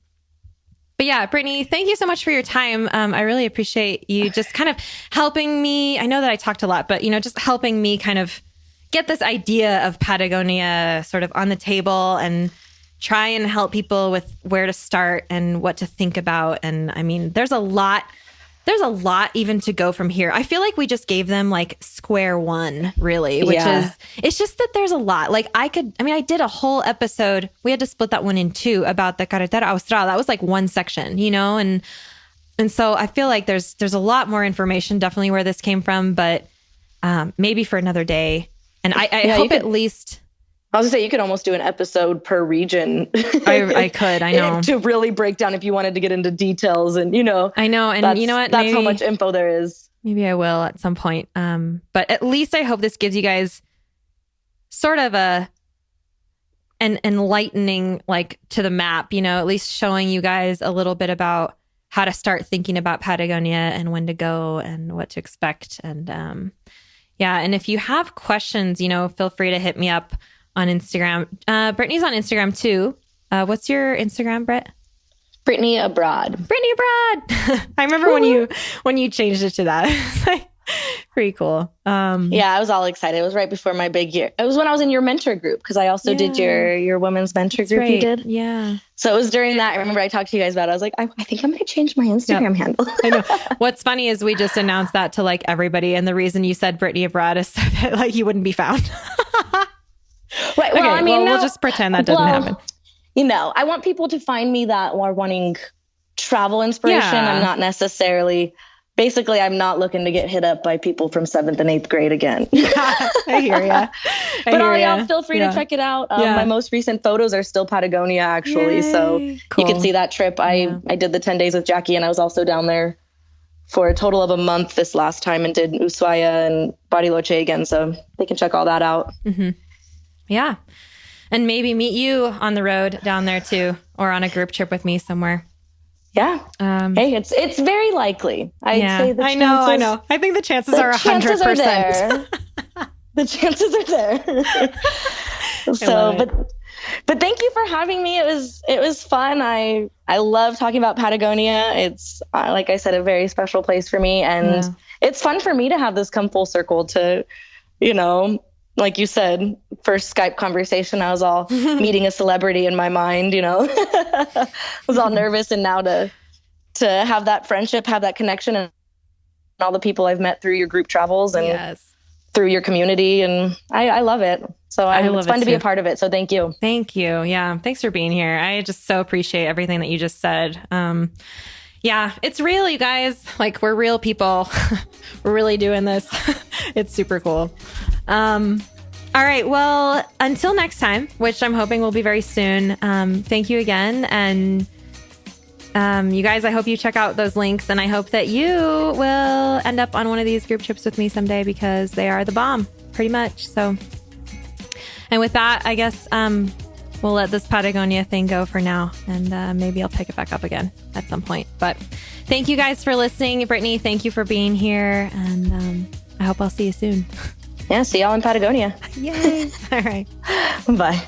yeah, Brittany, thank you so much for your time. I really appreciate you just kind of helping me. I know that I talked a lot, but just helping me kind of get this idea of Patagonia sort of on the table and try and help people with where to start and what to think about. And I mean, there's a lot even to go from here. I feel like we just gave them like square one, really, which is, it's just that there's a lot. Like I did a whole episode. We had to split that one in 2 about the Carretera Austral. That was like one section, and so I feel like there's a lot more information, definitely where this came from, but maybe for another day. And I hope at least... I was gonna say you could almost do an episode per region. I could, I know. To really break down if you wanted to get into details and I know. And you know what? That's how much info there is. Maybe I will at some point. But at least I hope this gives you guys sort of an enlightening like to the map, at least showing you guys a little bit about how to start thinking about Patagonia and when to go and what to expect. And and if you have questions, feel free to hit me up on Instagram. Brittany's on Instagram too. What's your Instagram, Britt? Brittany Abroad. Brittany Abroad. I remember when you changed it to that. It's like Pretty cool. Yeah, I was all excited. It was right before my big year. It was when I was in your mentor group, because I also did your women's mentor group you did. Yeah. So it was during that. I remember I talked to you guys about it. I was like, I think I'm going to change my Instagram handle. I know. What's funny is we just announced that to like everybody. And the reason you said Brittany abroad is so that like you wouldn't be found. Right. Well, okay, I mean, we'll just pretend that doesn't happen. I want people to find me that are wanting travel inspiration. I'm not necessarily... Basically, I'm not looking to get hit up by people from 7th and 8th grade again. I hear you. But all y'all feel free to check it out. My most recent photos are still Patagonia, actually. Yay. So Cool. you can see that trip. I did the 10 days with Jackie, and I was also down there for a total of a month this last time and did Ushuaia and Bariloche again. So they can check all that out. Mm-hmm. Yeah. And maybe meet you on the road down there too, or on a group trip with me somewhere. Yeah. Hey, it's very likely. I'd say the chances, I know. I think the chances are 100%. The chances are there. But thank you for having me. It was fun. I love talking about Patagonia. It's like I said, a very special place for me, and it's fun for me to have this come full circle to, like you said, first Skype conversation, I was all meeting a celebrity in my mind, I was all nervous. And now to have that friendship, have that connection, and all the people I've met through your group travels and through your community. And I love it. So it's fun to be a part of it. So thank you. Thank you. Yeah. Thanks for being here. I just so appreciate everything that you just said. Yeah, it's real, you guys. Like, we're real people. We're really doing this. It's super cool. All right. Well, until next time, which I'm hoping will be very soon. Thank you again. And you guys, I hope you check out those links, and I hope that you will end up on one of these group trips with me someday, because they are the bomb, pretty much. So, and with that, I guess we'll let this Patagonia thing go for now, and maybe I'll pick it back up again at some point. But thank you guys for listening. Brittany, thank you for being here, and I hope I'll see you soon. Yeah, see y'all in Patagonia. Yay. All right. Bye.